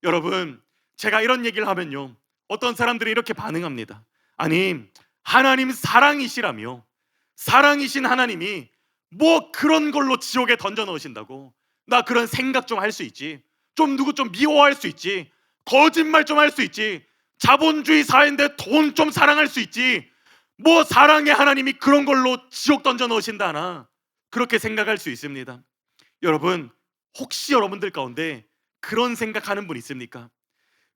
여러분, 제가 이런 얘기를 하면요, 어떤 사람들이 이렇게 반응합니다. 아니, 하나님 사랑이시라며, 사랑이신 하나님이 뭐 그런 걸로 지옥에 던져 넣으신다고? 나 그런 생각 좀 할 수 있지, 좀 누구 좀 미워할 수 있지, 거짓말 좀 할 수 있지, 자본주의 사회인데 돈 좀 사랑할 수 있지, 뭐 사랑의 하나님이 그런 걸로 지옥 던져 넣으신다나, 그렇게 생각할 수 있습니다. 여러분, 혹시 여러분들 가운데 그런 생각하는 분 있습니까?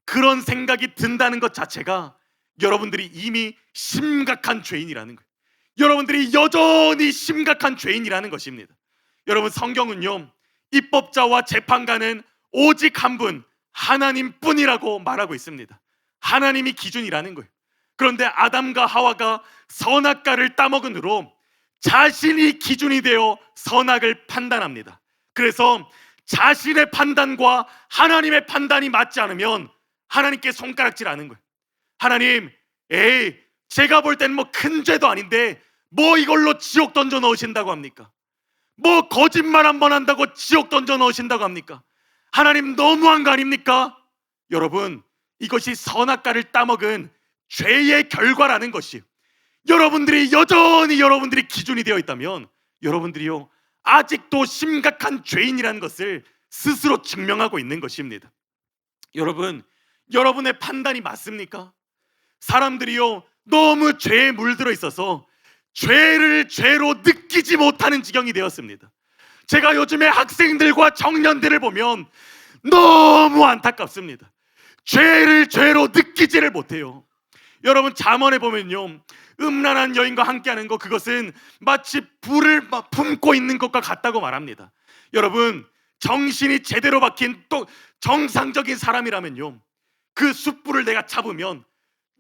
그런 생각이 든다는 것 자체가 여러분들이 이미 심각한 죄인이라는 거예요. 여러분들이 여전히 심각한 죄인이라는 것입니다. 여러분, 성경은요, 입법자와 재판관은 오직 한 분, 하나님뿐이라고 말하고 있습니다. 하나님이 기준이라는 거예요. 그런데 아담과 하와가 선악과를 따먹은 후로 자신이 기준이 되어 선악을 판단합니다. 그래서 자신의 판단과 하나님의 판단이 맞지 않으면 하나님께 손가락질하는 거예요. 하나님, 에이, 제가 볼 땐 뭐 큰 죄도 아닌데 뭐 이걸로 지옥 던져 넣으신다고 합니까? 뭐 거짓말 한 번 한다고 지옥 던져 넣으신다고 합니까? 하나님 너무한 거 아닙니까? 여러분, 이것이 선악과를 따먹은 죄의 결과라는 것이, 여러분들이 여전히 여러분들이 기준이 되어 있다면 여러분들이요 아직도 심각한 죄인이라는 것을 스스로 증명하고 있는 것입니다. 여러분, 여러분의 판단이 맞습니까? 사람들이요 너무 죄에 물들어 있어서 죄를 죄로 느끼지 못하는 지경이 되었습니다. 제가 요즘에 학생들과 청년들을 보면 너무 안타깝습니다. 죄를 죄로 느끼지를 못해요. 여러분, 잠언에 보면요 음란한 여인과 함께하는 것, 그것은 마치 불을 품고 있는 것과 같다고 말합니다. 여러분, 정신이 제대로 박힌 또 정상적인 사람이라면요 그 숯불을 내가 잡으면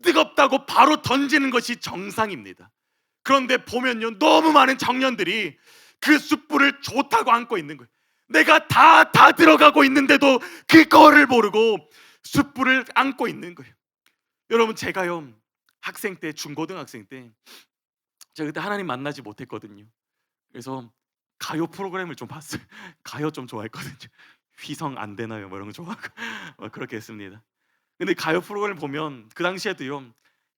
뜨겁다고 바로 던지는 것이 정상입니다. 그런데 보면요 너무 많은 청년들이 그 숯불을 좋다고 안고 있는 거예요. 내가 다 들어가고 있는데도 그거를 모르고 숯불을 안고 있는 거예요. 여러분, 제가요 학생 때, 중고등학생 때 제가 그때 하나님 만나지 못했거든요. 그래서 가요 프로그램을 좀 봤어요. 가요 좀 좋아했거든요. 휘성 안 되나요? 뭐 이런 거 좋아하고 그렇게 했습니다. 근데 가요 프로그램 보면 그 당시에도요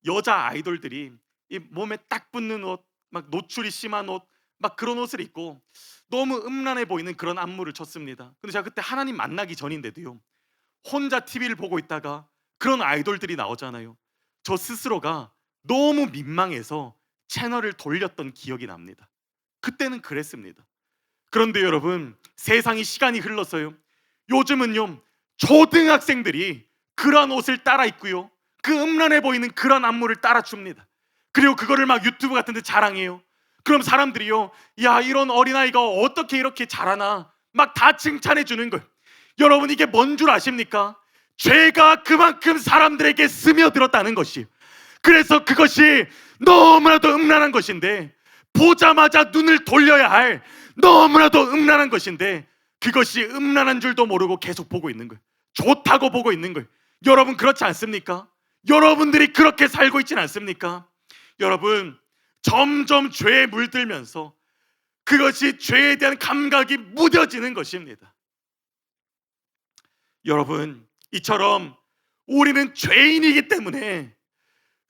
여자 아이돌들이 이 몸에 딱 붙는 옷, 막 노출이 심한 옷, 막 그런 옷을 입고 너무 음란해 보이는 그런 안무를 췄습니다. 근데 제가 그때 하나님 만나기 전인데도요 혼자 TV를 보고 있다가 그런 아이돌들이 나오잖아요. 저 스스로가 너무 민망해서 채널을 돌렸던 기억이 납니다. 그때는 그랬습니다. 그런데 여러분, 세상이 시간이 흘러서요 요즘은요 초등학생들이 그런 옷을 따라 입고요 그 음란해 보이는 그런 안무를 따라 춥니다. 그리고 그거를 막 유튜브 같은 데 자랑해요. 그럼 사람들이요 야, 이런 어린아이가 어떻게 이렇게 잘하나 막 다 칭찬해 주는 거예요. 여러분, 이게 뭔 줄 아십니까? 죄가 그만큼 사람들에게 스며들었다는 것이, 그래서 그것이 너무나도 음란한 것인데, 보자마자 눈을 돌려야 할 너무나도 음란한 것인데 그것이 음란한 줄도 모르고 계속 보고 있는 거예요. 좋다고 보고 있는 거예요. 여러분, 그렇지 않습니까? 여러분들이 그렇게 살고 있지는 않습니까? 여러분, 점점 죄에 물들면서 그것이 죄에 대한 감각이 무뎌지는 것입니다. 여러분, 이처럼 우리는 죄인이기 때문에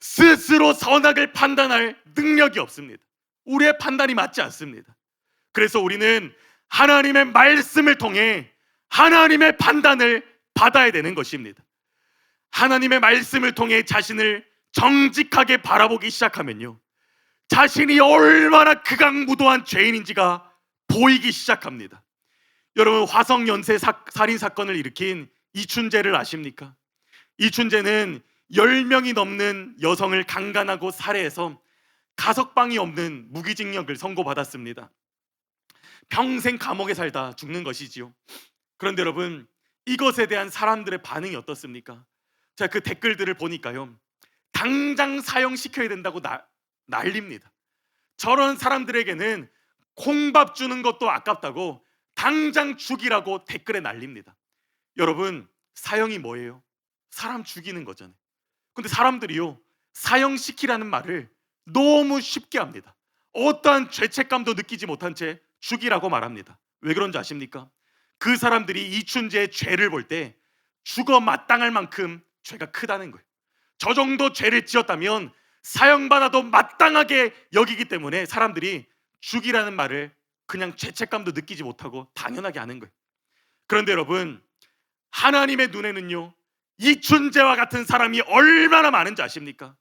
스스로 선악을 판단할 능력이 없습니다. 우리의 판단이 맞지 않습니다. 그래서 우리는 하나님의 말씀을 통해 하나님의 판단을 받아야 되는 것입니다. 하나님의 말씀을 통해 자신을 정직하게 바라보기 시작하면요 자신이 얼마나 극악무도한 죄인인지가 보이기 시작합니다. 여러분, 화성연쇄 살인 사건을 일으킨 이춘재를 아십니까? 이춘재는 10명이 넘는 여성을 강간하고 살해해서 가석방이 없는 무기징역을 선고받았습니다. 평생 감옥에 살다 죽는 것이지요. 그런데 여러분, 이것에 대한 사람들의 반응이 어떻습니까? 제가 그 댓글들을 보니까요 당장 사형시켜야 된다고 난립니다. 저런 사람들에게는 콩밥 주는 것도 아깝다고 당장 죽이라고 댓글에 난립니다. 여러분, 사형이 뭐예요? 사람 죽이는 거잖아요. 근데 사람들이요 사형시키라는 말을 너무 쉽게 합니다. 어떠한 죄책감도 느끼지 못한 채 죽이라고 말합니다. 왜 그런지 아십니까? 그 사람들이 이춘재의 죄를 볼 때 죽어 마땅할 만큼 죄가 크다는 거예요. 저 정도 죄를 지었다면 사형받아도 마땅하게 여기기 때문에 사람들이 죽이라는 말을 그냥 죄책감도 느끼지 못하고 당연하게 하는 거예요. 그런데 여러분, 하나님의 눈에는요 이춘재와 같은 사람이 얼마나 많은지 아십니까?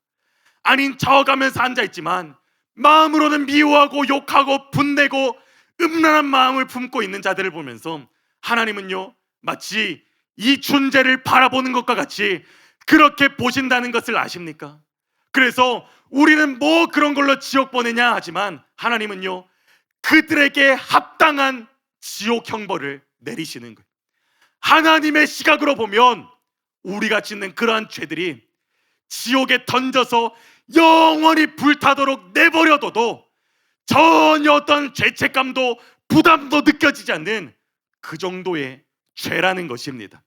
아닌 척하면서 앉아있지만 마음으로는 미워하고 욕하고 분내고 음란한 마음을 품고 있는 자들을 보면서 하나님은요 마치 이춘재를 바라보는 것과 같이 그렇게 보신다는 것을 아십니까? 그래서 우리는 뭐 그런 걸로 지옥 보내냐 하지만 하나님은요 그들에게 합당한 지옥 형벌을 내리시는 거예요. 하나님의 시각으로 보면 우리가 짓는 그러한 죄들이 지옥에 던져서 영원히 불타도록 내버려둬도 전혀 어떤 죄책감도 부담도 느껴지지 않는 그 정도의 죄라는 것입니다.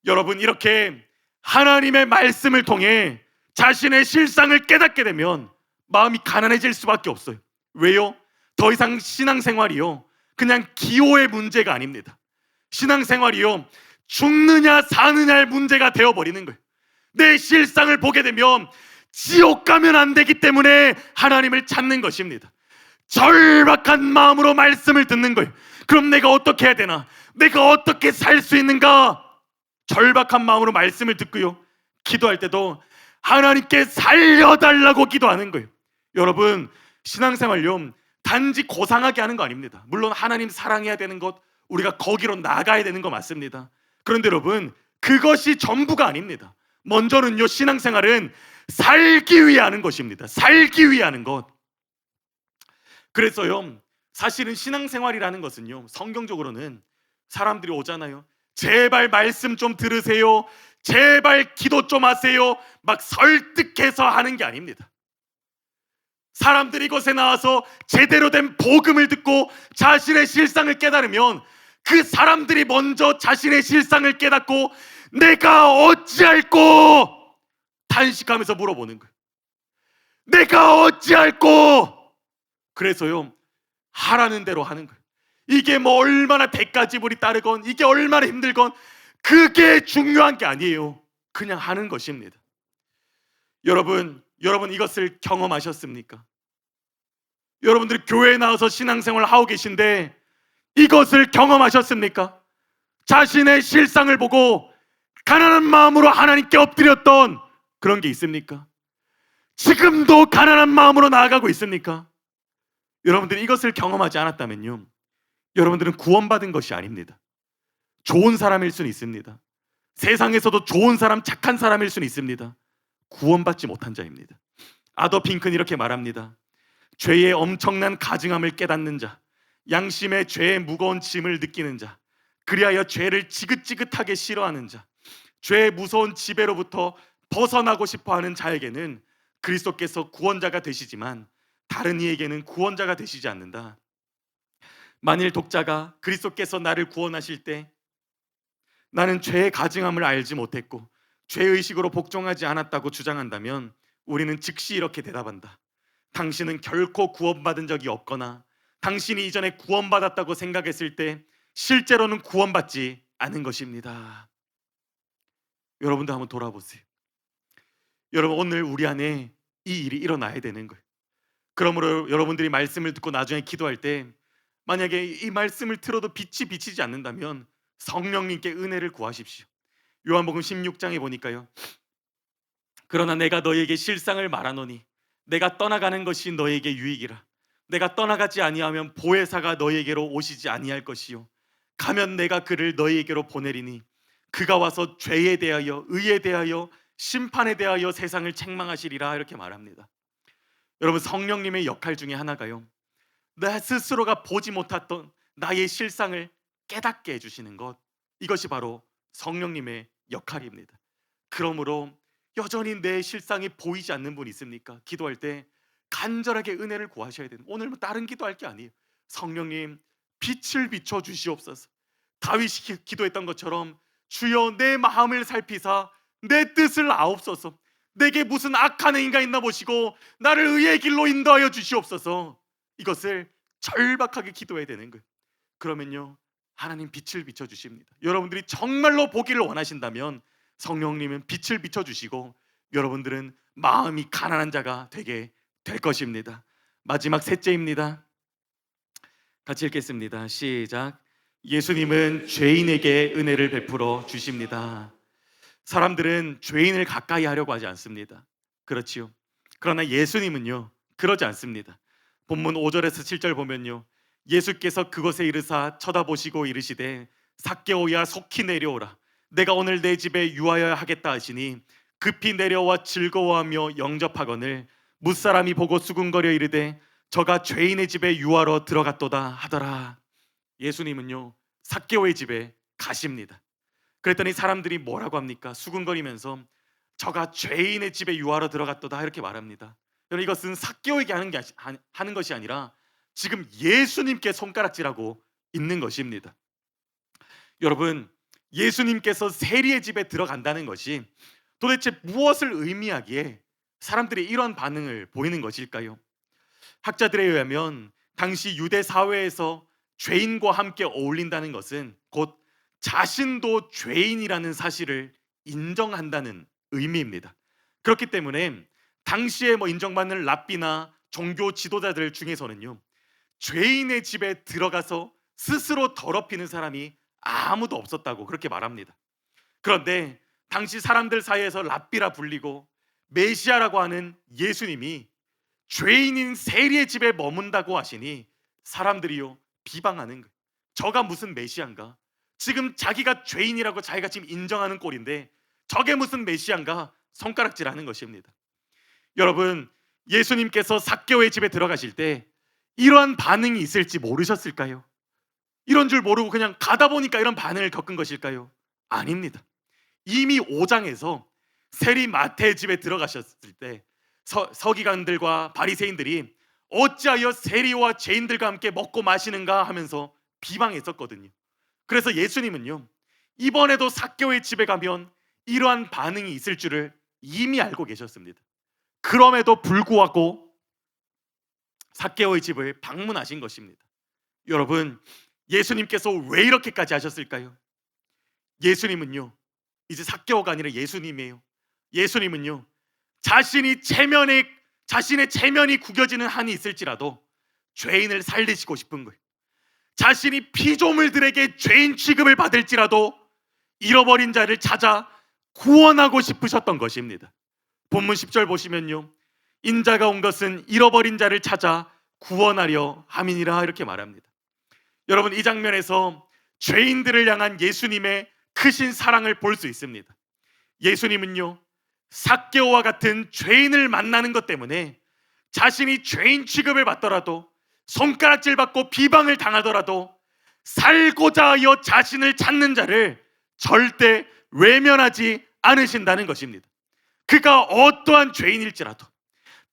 여러분, 이렇게 하나님의 말씀을 통해 자신의 실상을 깨닫게 되면 마음이 가난해질 수밖에 없어요. 왜요? 더 이상 신앙생활이요, 그냥 기호의 문제가 아닙니다. 신앙생활이요, 죽느냐 사느냐의 문제가 되어버리는 거예요. 내 실상을 보게 되면 지옥 가면 안 되기 때문에 하나님을 찾는 것입니다. 절박한 마음으로 말씀을 듣는 거예요. 그럼 내가 어떻게 해야 되나? 내가 어떻게 살 수 있는가? 절박한 마음으로 말씀을 듣고요, 기도할 때도 하나님께 살려달라고 기도하는 거예요. 여러분, 신앙생활요, 단지 고상하게 하는 거 아닙니다. 물론 하나님 사랑해야 되는 것, 우리가 거기로 나가야 되는 거 맞습니다. 그런데 여러분, 그것이 전부가 아닙니다. 먼저는요, 신앙생활은 살기 위해 하는 것입니다. 살기 위해 하는 것. 그래서요, 사실은 신앙생활이라는 것은요, 성경적으로는 사람들이 오잖아요. 제발 말씀 좀 들으세요, 제발 기도 좀 하세요, 막 설득해서 하는 게 아닙니다. 사람들이 이곳에 나와서 제대로 된 복음을 듣고 자신의 실상을 깨달으면 그 사람들이 먼저 자신의 실상을 깨닫고 내가 어찌할꼬 탄식하면서 물어보는 거예요. 내가 어찌할꼬. 그래서요, 하라는 대로 하는 거예요. 이게 뭐 얼마나 대가 지불이 따르건, 이게 얼마나 힘들건, 그게 중요한 게 아니에요. 그냥 하는 것입니다. 여러분 이것을 경험하셨습니까? 여러분들이 교회에 나와서 신앙생활을 하고 계신데 이것을 경험하셨습니까? 자신의 실상을 보고 가난한 마음으로 하나님께 엎드렸던 그런 게 있습니까? 지금도 가난한 마음으로 나아가고 있습니까? 여러분들이 이것을 경험하지 않았다면요, 여러분들은 구원받은 것이 아닙니다. 좋은 사람일 수는 있습니다. 세상에서도 좋은 사람, 착한 사람일 수는 있습니다. 구원받지 못한 자입니다. 아더 핑크는 이렇게 말합니다. 죄의 엄청난 가증함을 깨닫는 자, 양심의 죄의 무거운 짐을 느끼는 자, 그리하여 죄를 지긋지긋하게 싫어하는 자, 죄의 무서운 지배로부터 벗어나고 싶어하는 자에게는 그리스도께서 구원자가 되시지만 다른 이에게는 구원자가 되시지 않는다. 만일 독자가 그리스도께서 나를 구원하실 때 나는 죄의 가증함을 알지 못했고 죄의식으로 복종하지 않았다고 주장한다면 우리는 즉시 이렇게 대답한다. 당신은 결코 구원받은 적이 없거나 당신이 이전에 구원받았다고 생각했을 때 실제로는 구원받지 않은 것입니다. 여러분도 한번 돌아보세요. 여러분, 오늘 우리 안에 이 일이 일어나야 되는 거예요. 그러므로 여러분들이 말씀을 듣고 나중에 기도할 때 만약에 이 말씀을 들어도 빛이 비치지 않는다면 성령님께 은혜를 구하십시오. 요한복음 16장에 보니까요, 그러나 내가 너희에게 실상을 말하노니 내가 떠나가는 것이 너희에게 유익이라. 내가 떠나가지 아니하면 보혜사가 너희에게로 오시지 아니할 것이요 가면 내가 그를 너희에게로 보내리니 그가 와서 죄에 대하여 의에 대하여 심판에 대하여 세상을 책망하시리라. 이렇게 말합니다. 여러분, 성령님의 역할 중에 하나가요, 나 스스로가 보지 못했던 나의 실상을 깨닫게 해주시는 것, 이것이 바로 성령님의 역할입니다. 그러므로 여전히 내 실상이 보이지 않는 분 있습니까? 기도할 때 간절하게 은혜를 구하셔야 돼요. 오늘 뭐 다른 기도할 게 아니에요. 성령님, 빛을 비춰 주시옵소서. 다윗이 기도했던 것처럼 주여 내 마음을 살피사 내 뜻을 아옵소서. 내게 무슨 악한 행위가 있나 보시고 나를 의의 길로 인도하여 주시옵소서. 이것을 절박하게 기도해야 되는 거예요. 그러면요, 하나님 빛을 비춰주십니다. 여러분들이 정말로 보기를 원하신다면 성령님은 빛을 비춰주시고 여러분들은 마음이 가난한 자가 되게 될 것입니다. 마지막 셋째입니다. 같이 읽겠습니다. 시작. 예수님은 죄인에게 은혜를 베풀어 주십니다. 사람들은 죄인을 가까이 하려고 하지 않습니다. 그렇지요. 그러나 예수님은요, 그러지 않습니다. 본문 5절에서 7절 보면요, 예수께서 그곳에 이르사 쳐다보시고 이르시되 삭개오야 속히 내려오라. 내가 오늘 내 집에 유하여 하겠다 하시니 급히 내려와 즐거워하며 영접하거늘 무사람이 보고 수군거려 이르되 저가 죄인의 집에 유하러 들어갔도다 하더라. 예수님은요, 삭개오의 집에 가십니다. 그랬더니 사람들이 뭐라고 합니까? 수군거리면서 저가 죄인의 집에 유하러 들어갔도다 이렇게 말합니다. 여러분, 이것은 삭개오에게 하는 것이 아니라 지금 예수님께 손가락질하고 있는 것입니다. 여러분, 예수님께서 세리의 집에 들어간다는 것이 도대체 무엇을 의미하기에 사람들이 이런 반응을 보이는 것일까요? 학자들에 의하면 당시 유대 사회에서 죄인과 함께 어울린다는 것은 곧 자신도 죄인이라는 사실을 인정한다는 의미입니다. 그렇기 때문에 당시에 인정받는 랍비나 종교 지도자들 중에서는요, 죄인의 집에 들어가서 스스로 더럽히는 사람이 아무도 없었다고 그렇게 말합니다. 그런데 당시 사람들 사이에서 랍비라 불리고 메시아라고 하는 예수님이 죄인인 세리의 집에 머문다고 하시니 사람들이요 비방하는 거예요. 저가 무슨 메시아인가? 지금 자기가 죄인이라고 자기가 지금 인정하는 꼴인데 저게 무슨 메시아인가? 손가락질하는 것입니다. 여러분, 예수님께서 삭개오의 집에 들어가실 때 이러한 반응이 있을지 모르셨을까요? 이런 줄 모르고 그냥 가다 보니까 이런 반응을 겪은 것일까요? 아닙니다. 이미 5장에서 세리 마태의 집에 들어가셨을 때 서기관들과 바리새인들이 어찌하여 세리와 죄인들과 함께 먹고 마시는가 하면서 비방했었거든요. 그래서 예수님은요, 이번에도 삭개오의 집에 가면 이러한 반응이 있을 줄을 이미 알고 계셨습니다. 그럼에도 불구하고 삭개오의 집을 방문하신 것입니다. 여러분, 예수님께서 왜 이렇게까지 하셨을까요? 예수님은요, 이제 삭개오가 아니라 예수님이에요. 예수님은요, 자신의 체면이 구겨지는 한이 있을지라도 죄인을 살리시고 싶은 거예요. 자신이 피조물들에게 죄인 취급을 받을지라도 잃어버린 자를 찾아 구원하고 싶으셨던 것입니다. 본문 10절 보시면요, 인자가 온 것은 잃어버린 자를 찾아 구원하려 함이니라 이렇게 말합니다. 여러분, 이 장면에서 죄인들을 향한 예수님의 크신 사랑을 볼 수 있습니다. 예수님은요, 삭개오와 같은 죄인을 만나는 것 때문에 자신이 죄인 취급을 받더라도 손가락질 받고 비방을 당하더라도 살고자 하여 자신을 찾는 자를 절대 외면하지 않으신다는 것입니다. 그가 어떠한 죄인일지라도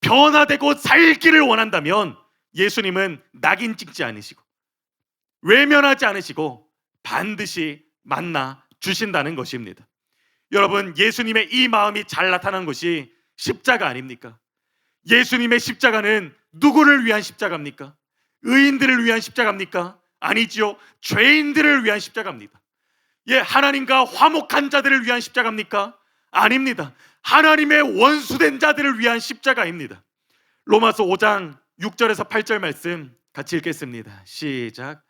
변화되고 살기를 원한다면 예수님은 낙인 찍지 않으시고 외면하지 않으시고 반드시 만나 주신다는 것입니다. 여러분, 예수님의 이 마음이 잘 나타난 것이 십자가 아닙니까? 예수님의 십자가는 누구를 위한 십자가입니까? 의인들을 위한 십자가입니까? 아니지요. 죄인들을 위한 십자가입니다. 하나님과 화목한 자들을 위한 십자가입니까? 아닙니다. 하나님의 원수된 자들을 위한 십자가입니다. 로마서 5장 6절에서 8절 말씀 같이 읽겠습니다. 시작.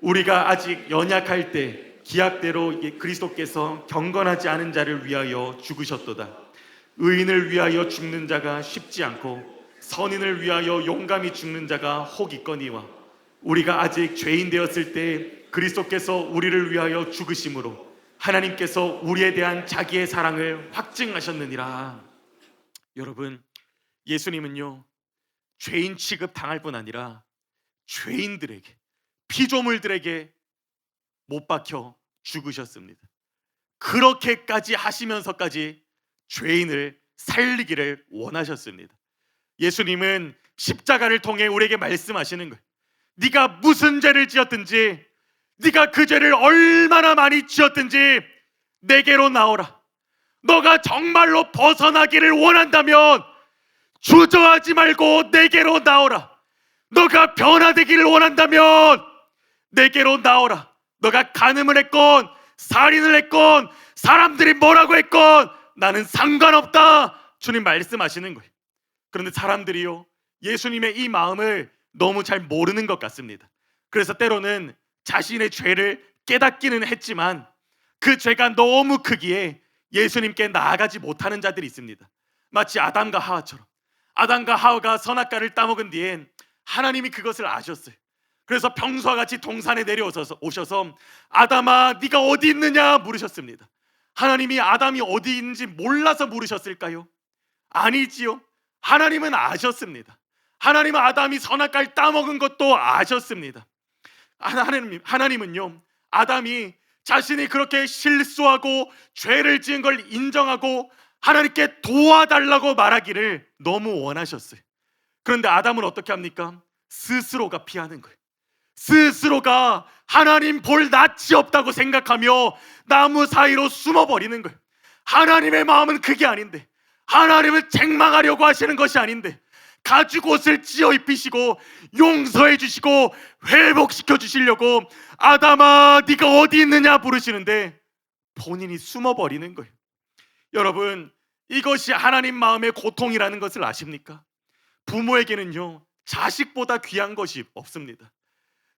우리가 아직 연약할 때 기약대로 그리스도께서 경건하지 않은 자를 위하여 죽으셨도다. 의인을 위하여 죽는 자가 쉽지 않고 선인을 위하여 용감히 죽는 자가 혹 있거니와 우리가 아직 죄인 되었을 때 그리스도께서 우리를 위하여 죽으심으로 하나님께서 우리에 대한 자기의 사랑을 확증하셨느니라. 여러분, 예수님은요, 죄인 취급 당할 뿐 아니라 죄인들에게, 피조물들에게 못 박혀 죽으셨습니다. 그렇게까지 하시면서까지 죄인을 살리기를 원하셨습니다. 예수님은 십자가를 통해 우리에게 말씀하시는 거예요. 네가 무슨 죄를 지었든지, 네가 그 죄를 얼마나 많이 지었든지 내게로 나오라. 너가 정말로 벗어나기를 원한다면 주저하지 말고 내게로 나오라. 너가 변화되기를 원한다면 내게로 나오라. 너가 간음을 했건 살인을 했건 사람들이 뭐라고 했건 나는 상관없다. 주님 말씀하시는 거예요. 그런데 사람들이요, 예수님의 이 마음을 너무 잘 모르는 것 같습니다. 그래서 때로는 자신의 죄를 깨닫기는 했지만 그 죄가 너무 크기에 예수님께 나아가지 못하는 자들이 있습니다. 마치 아담과 하와처럼. 아담과 하와가 선악과를 따먹은 뒤엔 하나님이 그것을 아셨어요. 그래서 평소와 같이 동산에 내려오셔서 아담아 네가 어디 있느냐 물으셨습니다. 하나님이 아담이 어디 있는지 몰라서 물으셨을까요? 아니지요. 하나님은 아셨습니다. 하나님은 아담이 선악과를 따먹은 것도 아셨습니다. 하나님은요, 아담이 자신이 그렇게 실수하고 죄를 지은 걸 인정하고 하나님께 도와달라고 말하기를 너무 원하셨어요. 그런데 아담은 어떻게 합니까? 스스로가 피하는 거예요. 스스로가 하나님 볼 낯이 없다고 생각하며 나무 사이로 숨어버리는 거예요. 하나님의 마음은 그게 아닌데, 하나님을 책망하려고 하시는 것이 아닌데, 가죽 옷을 찢어 입히시고 용서해 주시고 회복시켜 주시려고 아담아 네가 어디 있느냐 부르시는데 본인이 숨어버리는 거예요. 여러분, 이것이 하나님 마음의 고통이라는 것을 아십니까? 부모에게는요, 자식보다 귀한 것이 없습니다.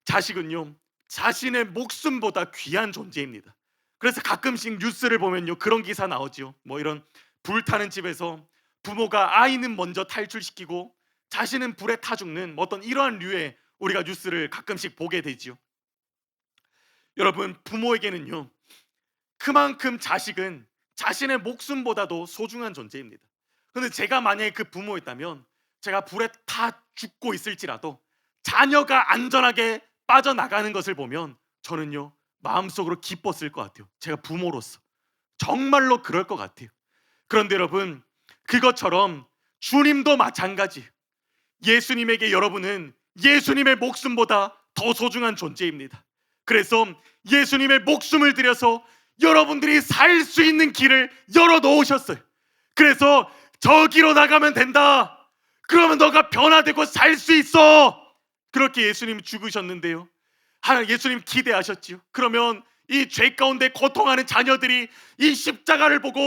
자식은요, 자신의 목숨보다 귀한 존재입니다. 그래서 가끔씩 뉴스를 보면요, 그런 기사 나오지요. 뭐 이런 불타는 집에서 부모가 아이는 먼저 탈출시키고 자신은 불에 타 죽는 뭐 어떤 이러한 류의 우리가 뉴스를 가끔씩 보게 되지요. 여러분, 부모에게는요, 그만큼 자식은 자신의 목숨보다도 소중한 존재입니다. 그런데 제가 만약에 그 부모였다면 제가 불에 타 죽고 있을지라도 자녀가 안전하게 빠져나가는 것을 보면 저는요, 마음속으로 기뻤을 것 같아요. 제가 부모로서 정말로 그럴 것 같아요. 그런데 여러분, 그것처럼 주님도 마찬가지. 예수님에게 여러분은 예수님의 목숨보다 더 소중한 존재입니다. 그래서 예수님의 목숨을 들여서 여러분들이 살 수 있는 길을 열어 놓으셨어요. 그래서 저기로 나가면 된다. 그러면 너가 변화되고 살 수 있어. 그렇게 예수님 죽으셨는데요, 예수님 기대하셨지요. 그러면 이 죄 가운데 고통하는 자녀들이 이 십자가를 보고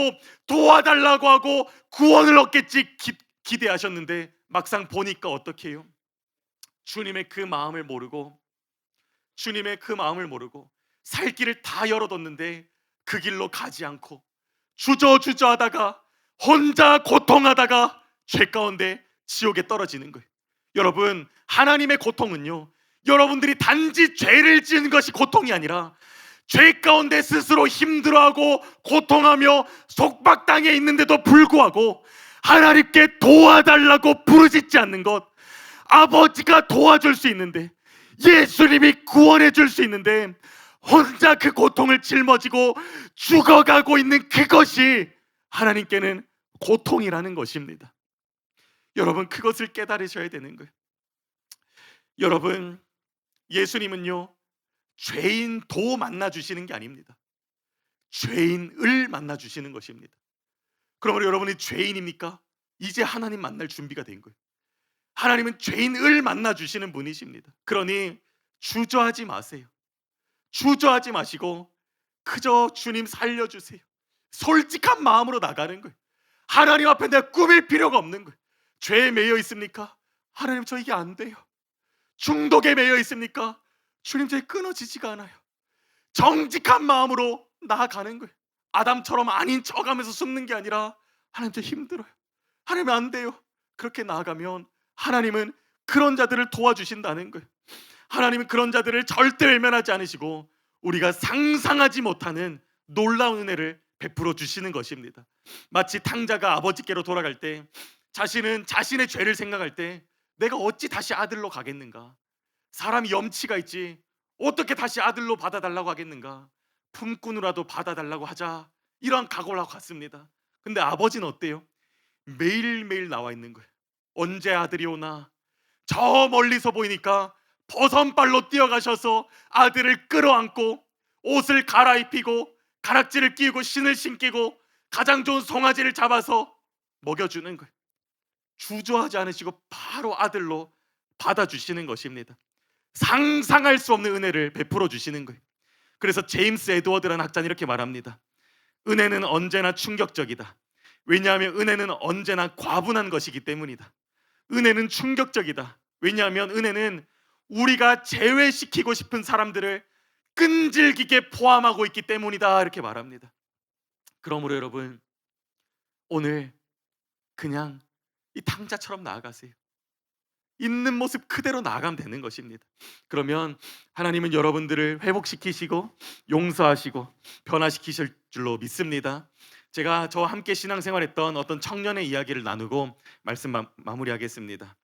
도와달라고 하고 구원을 얻겠지 기대하셨는데 막상 보니까 어떻게 해요? 주님의 그 마음을 모르고 살 길을 다 열어뒀는데 그 길로 가지 않고 주저주저하다가 혼자 고통하다가 죄 가운데 지옥에 떨어지는 거예요. 여러분, 하나님의 고통은요, 여러분들이 단지 죄를 지은 것이 고통이 아니라 죄 가운데 스스로 힘들어하고 고통하며 속박당해 있는데도 불구하고 하나님께 도와달라고 부르짖지 않는 것, 아버지가 도와줄 수 있는데, 예수님이 구원해 줄 수 있는데 혼자 그 고통을 짊어지고 죽어가고 있는 그것이 하나님께는 고통이라는 것입니다. 여러분, 그것을 깨달으셔야 되는 거예요. 여러분, 예수님은요, 죄인도 만나주시는 게 아닙니다. 죄인을 만나주시는 것입니다. 그러므로 여러분이 죄인입니까? 이제 하나님 만날 준비가 된 거예요. 하나님은 죄인을 만나주시는 분이십니다. 그러니 주저하지 마세요. 주저하지 마시고 그저 주님 살려주세요. 솔직한 마음으로 나가는 거예요. 하나님 앞에 내가 꾸밀 필요가 없는 거예요. 죄에 매여 있습니까? 하나님, 저 이게 안 돼요. 중독에 매여 있습니까? 주님, 저 끊어지지가 않아요. 정직한 마음으로 나아가는 거예요. 아담처럼 아닌 척하면서 숨는 게 아니라 하나님, 저 힘들어요. 하나님, 안 돼요. 그렇게 나아가면 하나님은 그런 자들을 도와주신다는 거예요. 하나님은 그런 자들을 절대 외면하지 않으시고 우리가 상상하지 못하는 놀라운 은혜를 베풀어 주시는 것입니다. 마치 탕자가 아버지께로 돌아갈 때 자신은 자신의 죄를 생각할 때 내가 어찌 다시 아들로 가겠는가? 사람이 염치가 있지 어떻게 다시 아들로 받아달라고 하겠는가? 품꾼으로라도 받아달라고 하자, 이러한 각오를 하고 갔습니다. 근데 아버지는 어때요? 매일매일 나와 있는 거예요. 언제 아들이 오나? 저 멀리서 보이니까 버선발로 뛰어가셔서 아들을 끌어안고 옷을 갈아입히고 가락지를 끼우고 신을 신기고 가장 좋은 송아지를 잡아서 먹여주는 거예요. 주저하지 않으시고 바로 아들로 받아주시는 것입니다. 상상할 수 없는 은혜를 베풀어 주시는 거예요. 그래서 제임스 에드워드라는 학자는 이렇게 말합니다. 은혜는 언제나 충격적이다. 왜냐하면 은혜는 언제나 과분한 것이기 때문이다. 은혜는 충격적이다. 왜냐하면 은혜는 우리가 제외시키고 싶은 사람들을 끈질기게 포함하고 있기 때문이다, 이렇게 말합니다. 그러므로 여러분, 오늘 그냥 이 탕자처럼 나아가세요. 있는 모습 그대로 나아가면 되는 것입니다. 그러면 하나님은 여러분들을 회복시키시고 용서하시고 변화시키실 줄로 믿습니다. 제가 저와 함께 신앙생활했던 어떤 청년의 이야기를 나누고 말씀 마무리하겠습니다.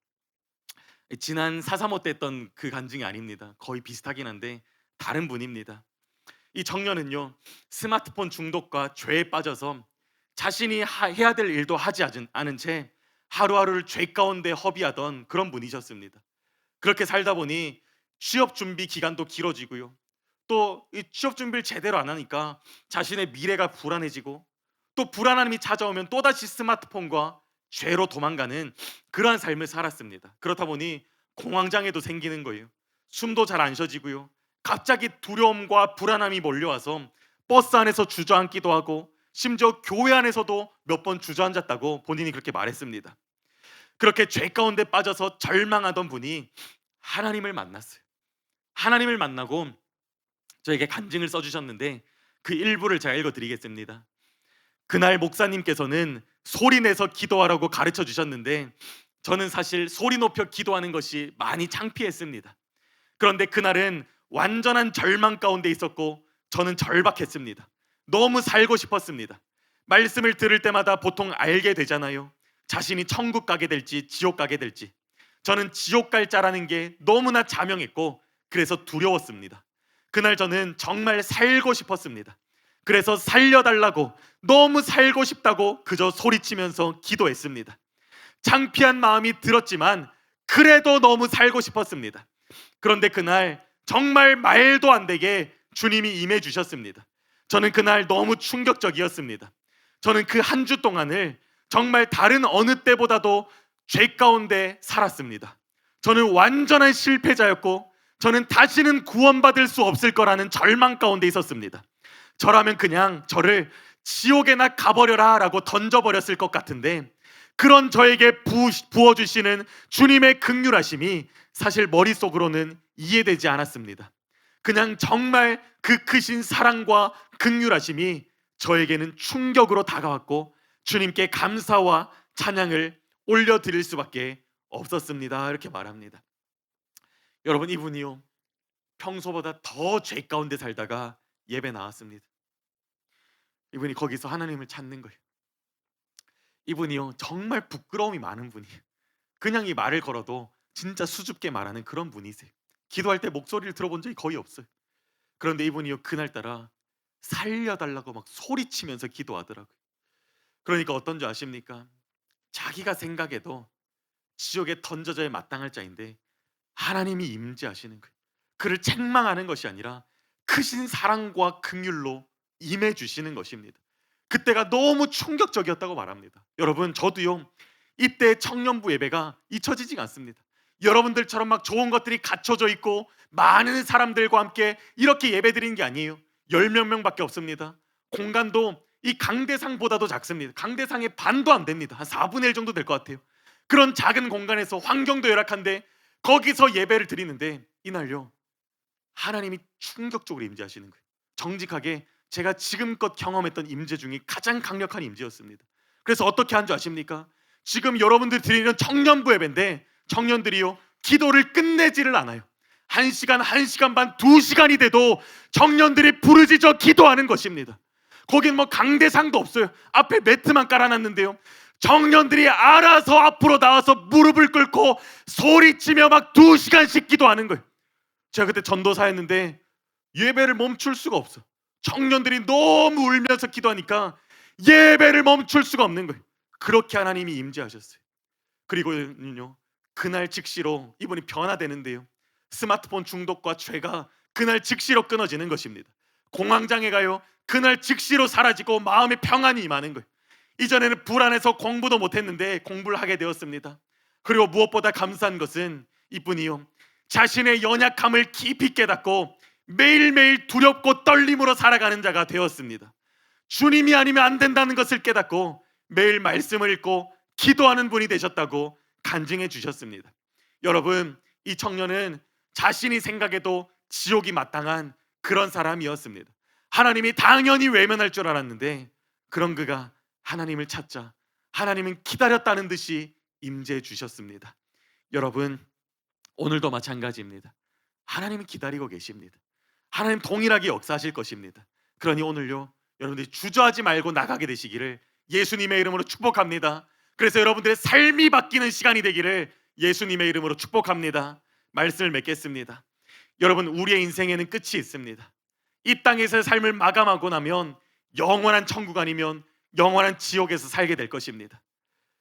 지난 4.35 때 했던 그 간증이 아닙니다. 거의 비슷하긴 한데 다른 분입니다. 이 청년은요, 스마트폰 중독과 죄에 빠져서 자신이 해야 될 일도 하지 않은 채 하루하루를 죄 가운데 허비하던 그런 분이셨습니다. 그렇게 살다 보니 취업 준비 기간도 길어지고요. 또 이 취업 준비를 제대로 안 하니까 자신의 미래가 불안해지고, 또 불안함이 찾아오면 또다시 스마트폰과 죄로 도망가는 그러한 삶을 살았습니다. 그렇다 보니 공황장애도 생기는 거예요. 숨도 잘 안 쉬어지고요. 갑자기 두려움과 불안함이 몰려와서 버스 안에서 주저앉기도 하고, 심지어 교회 안에서도 몇 번 주저앉았다고 본인이 그렇게 말했습니다. 그렇게 죄 가운데 빠져서 절망하던 분이 하나님을 만났어요. 하나님을 만나고 저에게 간증을 써주셨는데 그 일부를 제가 읽어드리겠습니다. 그날 목사님께서는 소리 내서 기도하라고 가르쳐 주셨는데, 저는 사실 소리 높여 기도하는 것이 많이 창피했습니다. 그런데 그날은 완전한 절망 가운데 있었고 저는 절박했습니다. 너무 살고 싶었습니다. 말씀을 들을 때마다 보통 알게 되잖아요. 자신이 천국 가게 될지 지옥 가게 될지. 저는 지옥 갈 자라는 게 너무나 자명했고, 그래서 두려웠습니다. 그날 저는 정말 살고 싶었습니다. 그래서 살려달라고, 너무 살고 싶다고 그저 소리치면서 기도했습니다. 창피한 마음이 들었지만 그래도 너무 살고 싶었습니다. 그런데 그날 정말 말도 안 되게 주님이 임해 주셨습니다. 저는 그날 너무 충격적이었습니다. 저는 그 한 주 동안을 정말 다른 어느 때보다도 죄 가운데 살았습니다. 저는 완전한 실패자였고, 저는 다시는 구원받을 수 없을 거라는 절망 가운데 있었습니다. 저라면 그냥 저를 지옥에나 가버려라 라고 던져버렸을 것 같은데, 그런 저에게 부어주시는 주님의 긍휼하심이 사실 머릿속으로는 이해되지 않았습니다. 그냥 정말 그 크신 사랑과 긍휼하심이 저에게는 충격으로 다가왔고, 주님께 감사와 찬양을 올려드릴 수밖에 없었습니다. 이렇게 말합니다. 여러분, 이분이요, 평소보다 더 죄 가운데 살다가 예배 나왔습니다. 이분이 거기서 하나님을 찾는 거예요. 이분이요, 정말 부끄러움이 많은 분이에요. 그냥 이 말을 걸어도 진짜 수줍게 말하는 그런 분이세요. 기도할 때 목소리를 들어본 적이 거의 없어요. 그런데 이분이요, 그날따라 살려달라고 막 소리치면서 기도하더라고요. 그러니까 어떤 줄 아십니까? 자기가 생각해도 지옥에 던져져야 마땅할 자인데 하나님이 임재하시는 거예요. 그를 책망하는 것이 아니라 크신 사랑과 긍휼로 임해 주시는 것입니다. 그때가 너무 충격적이었다고 말합니다. 여러분, 저도요, 이때 청년부 예배가 잊혀지지가 않습니다. 여러분들처럼 막 좋은 것들이 갖춰져 있고 많은 사람들과 함께 이렇게 예배드리는 게 아니에요. 10몇 명밖에 없습니다. 공간도 이 강대상보다도 작습니다. 강대상의 반도 안 됩니다. 한 4분의 1 정도 될 것 같아요. 그런 작은 공간에서 환경도 열악한데 거기서 예배를 드리는데, 이날요, 하나님이 충격적으로 임재하시는 거예요. 정직하게 제가 지금껏 경험했던 임재 중에 가장 강력한 임재였습니다. 그래서 어떻게 한 줄 아십니까? 지금 여러분들이 드리는 청년부 예배인데 청년들이요, 기도를 끝내지를 않아요. 1시간, 1시간 반, 2시간이 돼도 청년들이 부르짖어 기도하는 것입니다. 거긴 뭐 강대상도 없어요. 앞에 매트만 깔아놨는데요, 청년들이 알아서 앞으로 나와서 무릎을 꿇고 소리치며 막 2시간씩 기도하는 거예요. 제가 그때 전도사였는데 예배를 멈출 수가 없어. 청년들이 너무 울면서 기도하니까 예배를 멈출 수가 없는 거예요. 그렇게 하나님이 임재하셨어요. 그리고요, 그날 즉시로 이분이 변화되는데요, 스마트폰 중독과 죄가 그날 즉시로 끊어지는 것입니다. 공황장애가요, 그날 즉시로 사라지고 마음의 평안이 임하는 거예요. 이전에는 불안해서 공부도 못했는데 공부를 하게 되었습니다. 그리고 무엇보다 감사한 것은 이분이요, 자신의 연약함을 깊이 깨닫고 매일매일 두렵고 떨림으로 살아가는 자가 되었습니다. 주님이 아니면 안 된다는 것을 깨닫고 매일 말씀을 읽고 기도하는 분이 되셨다고 간증해 주셨습니다. 여러분, 이 청년은 자신이 생각해도 지옥이 마땅한 그런 사람이었습니다. 하나님이 당연히 외면할 줄 알았는데, 그런 그가 하나님을 찾자 하나님은 기다렸다는 듯이 임재해 주셨습니다. 여러분, 오늘도 마찬가지입니다. 하나님이 기다리고 계십니다. 하나님 동일하게 역사하실 것입니다. 그러니 오늘요, 여러분들이 주저하지 말고 나가게 되시기를 예수님의 이름으로 축복합니다. 그래서 여러분들의 삶이 바뀌는 시간이 되기를 예수님의 이름으로 축복합니다. 말씀을 맺겠습니다. 여러분, 우리의 인생에는 끝이 있습니다. 이 땅에서의 삶을 마감하고 나면 영원한 천국 아니면 영원한 지옥에서 살게 될 것입니다.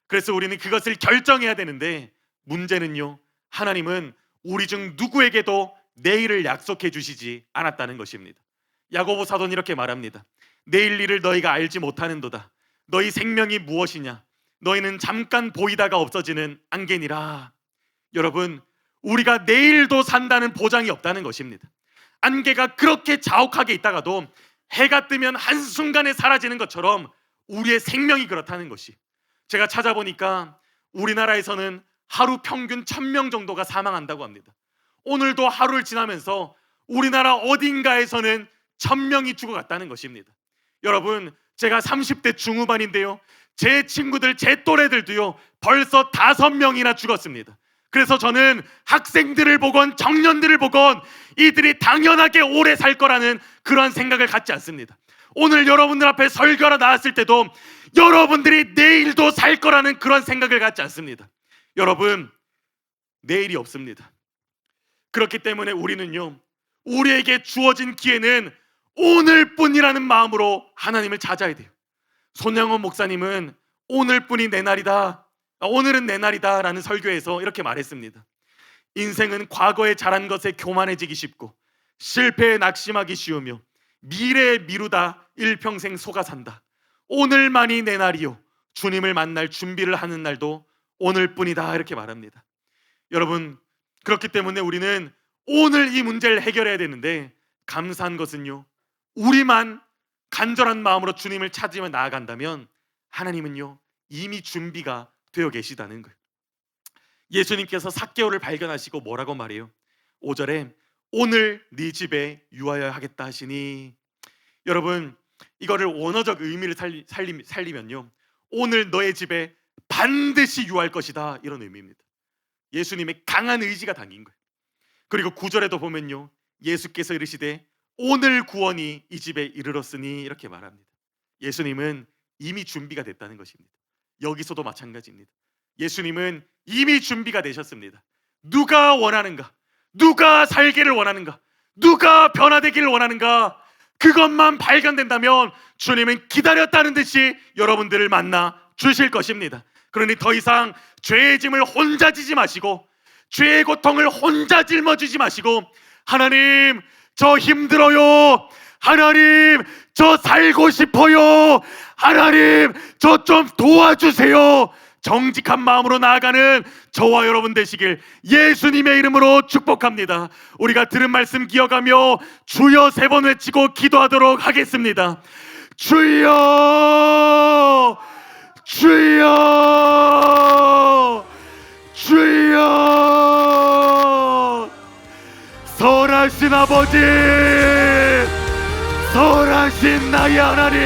그래서 우리는 그것을 결정해야 되는데, 문제는요, 하나님은 우리 중 누구에게도 내일을 약속해 주시지 않았다는 것입니다. 야고보 사도는 이렇게 말합니다. 내일 일을 너희가 알지 못하는도다. 너희 생명이 무엇이냐? 너희는 잠깐 보이다가 없어지는 안개니라. 여러분, 우리가 내일도 산다는 보장이 없다는 것입니다. 안개가 그렇게 자욱하게 있다가도 해가 뜨면 한순간에 사라지는 것처럼 우리의 생명이 그렇다는 것이, 제가 찾아보니까 우리나라에서는 하루 평균 1000명 정도가 사망한다고 합니다. 오늘도 하루를 지나면서 우리나라 어딘가에서는 1000명이 죽어갔다는 것입니다. 여러분, 제가 30대 중후반인데요, 제 친구들, 제 또래들도요 벌써 5명이나 죽었습니다. 그래서 저는 학생들을 보건 청년들을 보건 이들이 당연하게 오래 살 거라는 그런 생각을 갖지 않습니다. 오늘 여러분들 앞에 설교하러 나왔을 때도 여러분들이 내일도 살 거라는 그런 생각을 갖지 않습니다. 여러분, 내일이 없습니다. 그렇기 때문에 우리는요, 우리에게 주어진 기회는 오늘뿐이라는 마음으로 하나님을 찾아야 돼요. 손양원 목사님은 오늘뿐이 내 날이다, 오늘은 내 날이다 라는 설교에서 이렇게 말했습니다. 인생은 과거에 잘한 것에 교만해지기 쉽고 실패에 낙심하기 쉬우며 미래에 미루다 일평생 속아 산다. 오늘만이 내 날이요, 주님을 만날 준비를 하는 날도 오늘뿐이다, 이렇게 말합니다. 여러분, 그렇기 때문에 우리는 오늘 이 문제를 해결해야 되는데, 감사한 것은요, 우리만 간절한 마음으로 주님을 찾으며 나아간다면 하나님은요 이미 준비가 되어 계시다는 거예요. 예수님께서 삭개오를 발견하시고 뭐라고 말해요? 5절에 오늘 네 집에 유하여 하겠다 하시니, 여러분, 이거를 원어적 의미를 살리면요, 오늘 너의 집에 반드시 유할 것이다, 이런 의미입니다. 예수님의 강한 의지가 담긴 거예요. 그리고 9절에도 보면요, 예수께서 이르시되 오늘 구원이 이 집에 이르렀으니, 이렇게 말합니다. 예수님은 이미 준비가 됐다는 것입니다. 여기서도 마찬가지입니다. 예수님은 이미 준비가 되셨습니다. 누가 원하는가? 누가 살기를 원하는가? 누가 변화되기를 원하는가? 그것만 발견된다면 주님은 기다렸다는 듯이 여러분들을 만나 주실 것입니다. 그러니 더 이상 죄의 짐을 혼자 지지 마시고, 죄의 고통을 혼자 짊어지지 마시고, 하나님, 저 힘들어요, 하나님, 저 살고 싶어요, 하나님, 저 좀 도와주세요, 정직한 마음으로 나아가는 저와 여러분 되시길 예수님의 이름으로 축복합니다. 우리가 들은 말씀 기억하며 주여 3번 외치고 기도하도록 하겠습니다. 주여, 주여, 주여. 선하신 아버지, 선하신 나의 하나님,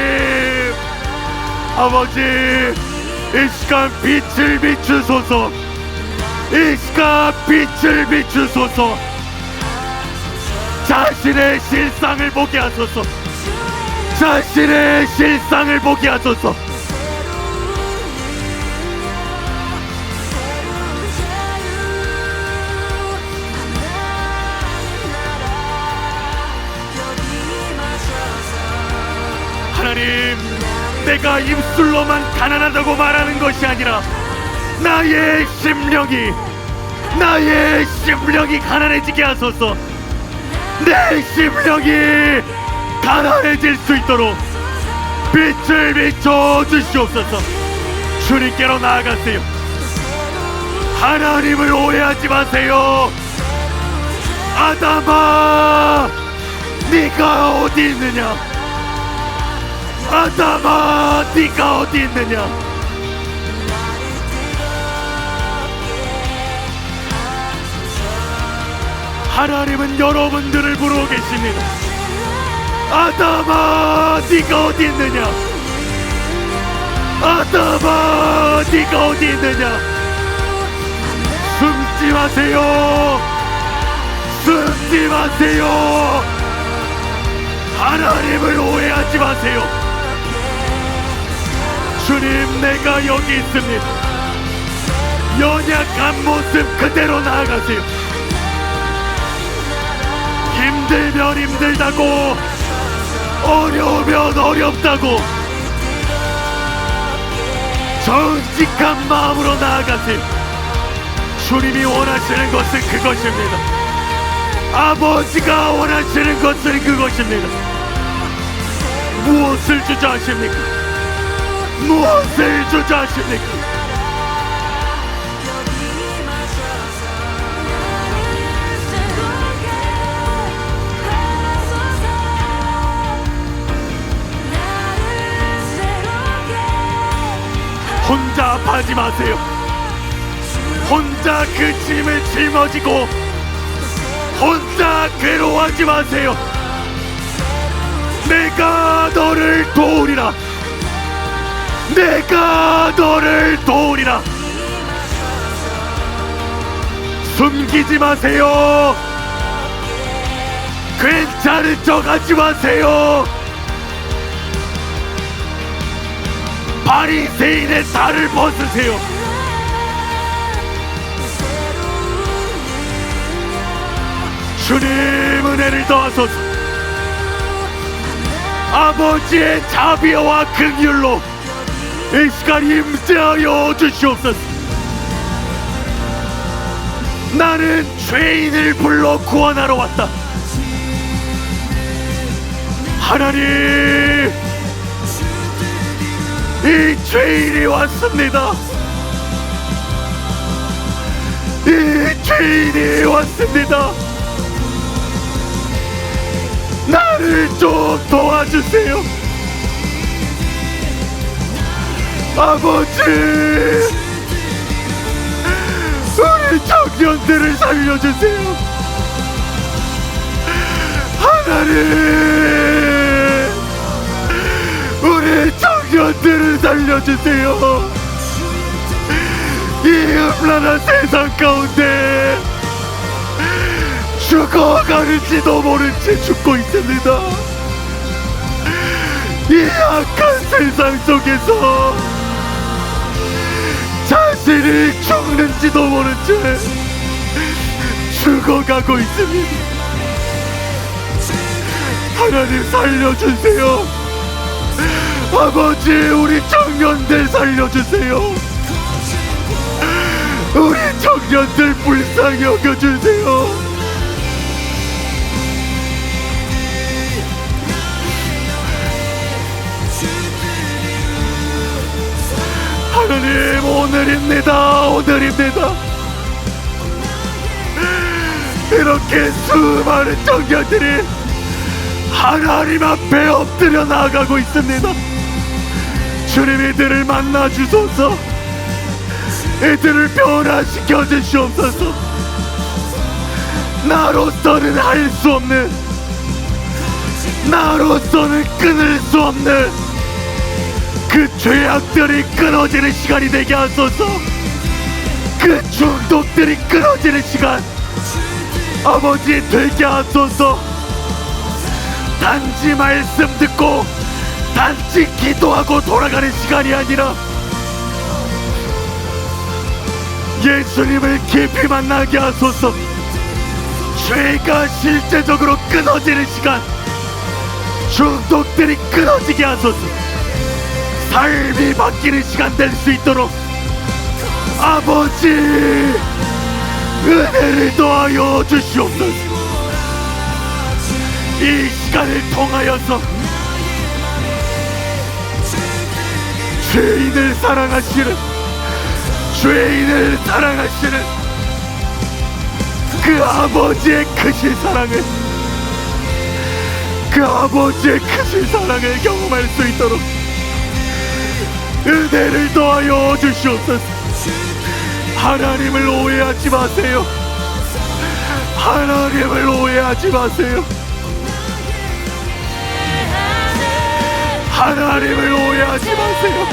아버지, 이 시간 빛을 비추소서, 이 시간 빛을 비추소서. 자신의 실상을 보게 하소서, 자신의 실상을 보게 하소서. 하나님, 내가 입술로만 가난하다고 말하는 것이 아니라 나의 심령이 가난해지게 하소서. 내 심령이 가난해질 수 있도록 빛을 비춰 주시옵소서. 주님께로 나아가세요. 하나님을 오해하지 마세요. 아담아, 네가 어디 있느냐? 아담아, 네가 어디 있느냐? 하나님은 여러분들을 부르고 계십니다. 아담아, 네가 어디 있느냐? 아담아, 네가 어디 있느냐? 숨지 마세요. 숨지 마세요. 하나님을 오해하지 마세요. 주님, 내가 여기 있습니다. 연약한 모습 그대로 나아가세요. 힘들면 힘들다고, 어려우면 어렵다고, 정직한 마음으로 나아가세요. 주님이 원하시는 것은 그것입니다. 아버지가 원하시는 것은 그것입니다. 무엇을 주자 하십니까? 무엇을 주자 하십니까? 혼자 아파하지 마세요. 혼자 그 짐을 짊어지고 혼자 괴로워하지 마세요. 내가 너를 도우리라. 내가 너를 도우리라. 숨기지 마세요. 괜찮은 척 하지 마세요. 바리새인의 탈을 벗으세요. 주님 은혜를 더하소서. 아버지의 자비와 긍휼로 이 시간 임재하여 주시옵소서. 나는 죄인을 불러 구원하러 왔다. 하나님, 이 죄인이 왔습니다. 이 죄인이 왔습니다. 나를 좀 도와주세요. 아버지, 우리 청년들을 살려주세요. 하나님, 우리 청년들을 살려주세요. 이 음란한 세상 가운데 죽어가는지도 모른 채 죽고 있습니다. 이 악한 세상 속에서 자신이 죽는지도 모른 채 죽어가고 있습니다. 하나님 살려주세요. 아버지, 우리 청년들 살려주세요. 우리 청년들 불쌍히 여겨주세요. 하나님, 오늘입니다. 오늘입니다. 이렇게 수많은 청년들이 하나님 앞에 엎드려 나아가고 있습니다. 주님, 이들을 만나 주소서. 이들을 변화시켜 주시옵소서. 나로서는 할 수 없는, 나로서는 끊을 수 없는 그 죄악들이 끊어지는 시간이 되게 하소서. 그 중독들이 끊어지는 시간 아버지 되게 하소서. 단지 말씀 듣고 단지 기도하고 돌아가는 시간이 아니라 예수님을 깊이 만나게 하소서. 죄가 실제적으로 끊어지는 시간, 중독들이 끊어지게 하소서. 삶이 바뀌는 시간 될 수 있도록 아버지 은혜를 더하여 주시옵소서. 이 시간을 통하여서 죄인을 사랑하시는, 죄인을 사랑하시는 그 아버지의 크신 사랑을, 그 아버지의 크신 사랑을 경험할 수 있도록 은혜를 더하여 주시옵소서. 하나님을 오해하지 마세요. 하나님을 오해하지 마세요. 하나님을 오해하지 마세요.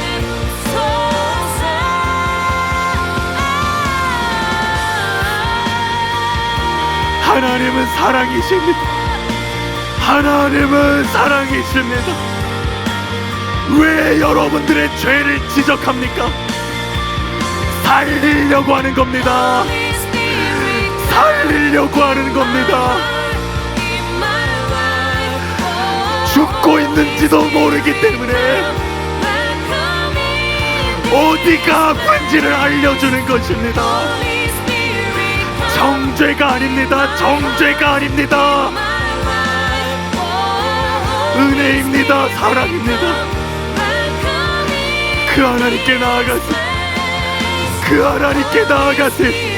하나님은 사랑이십니다. 하나님은 사랑이십니다. 왜 여러분들의 죄를 지적합니까? 살리려고 하는 겁니다. 살리려고 하는 겁니다. 죽고 있는지도 모르기 때문에 어디가 아픈지를 알려주는 것입니다. 정죄가 아닙니다. 정죄가 아닙니다. 은혜입니다. 사랑입니다. 그 하나님께 나아가세요. 그 하나님께 나아가세요.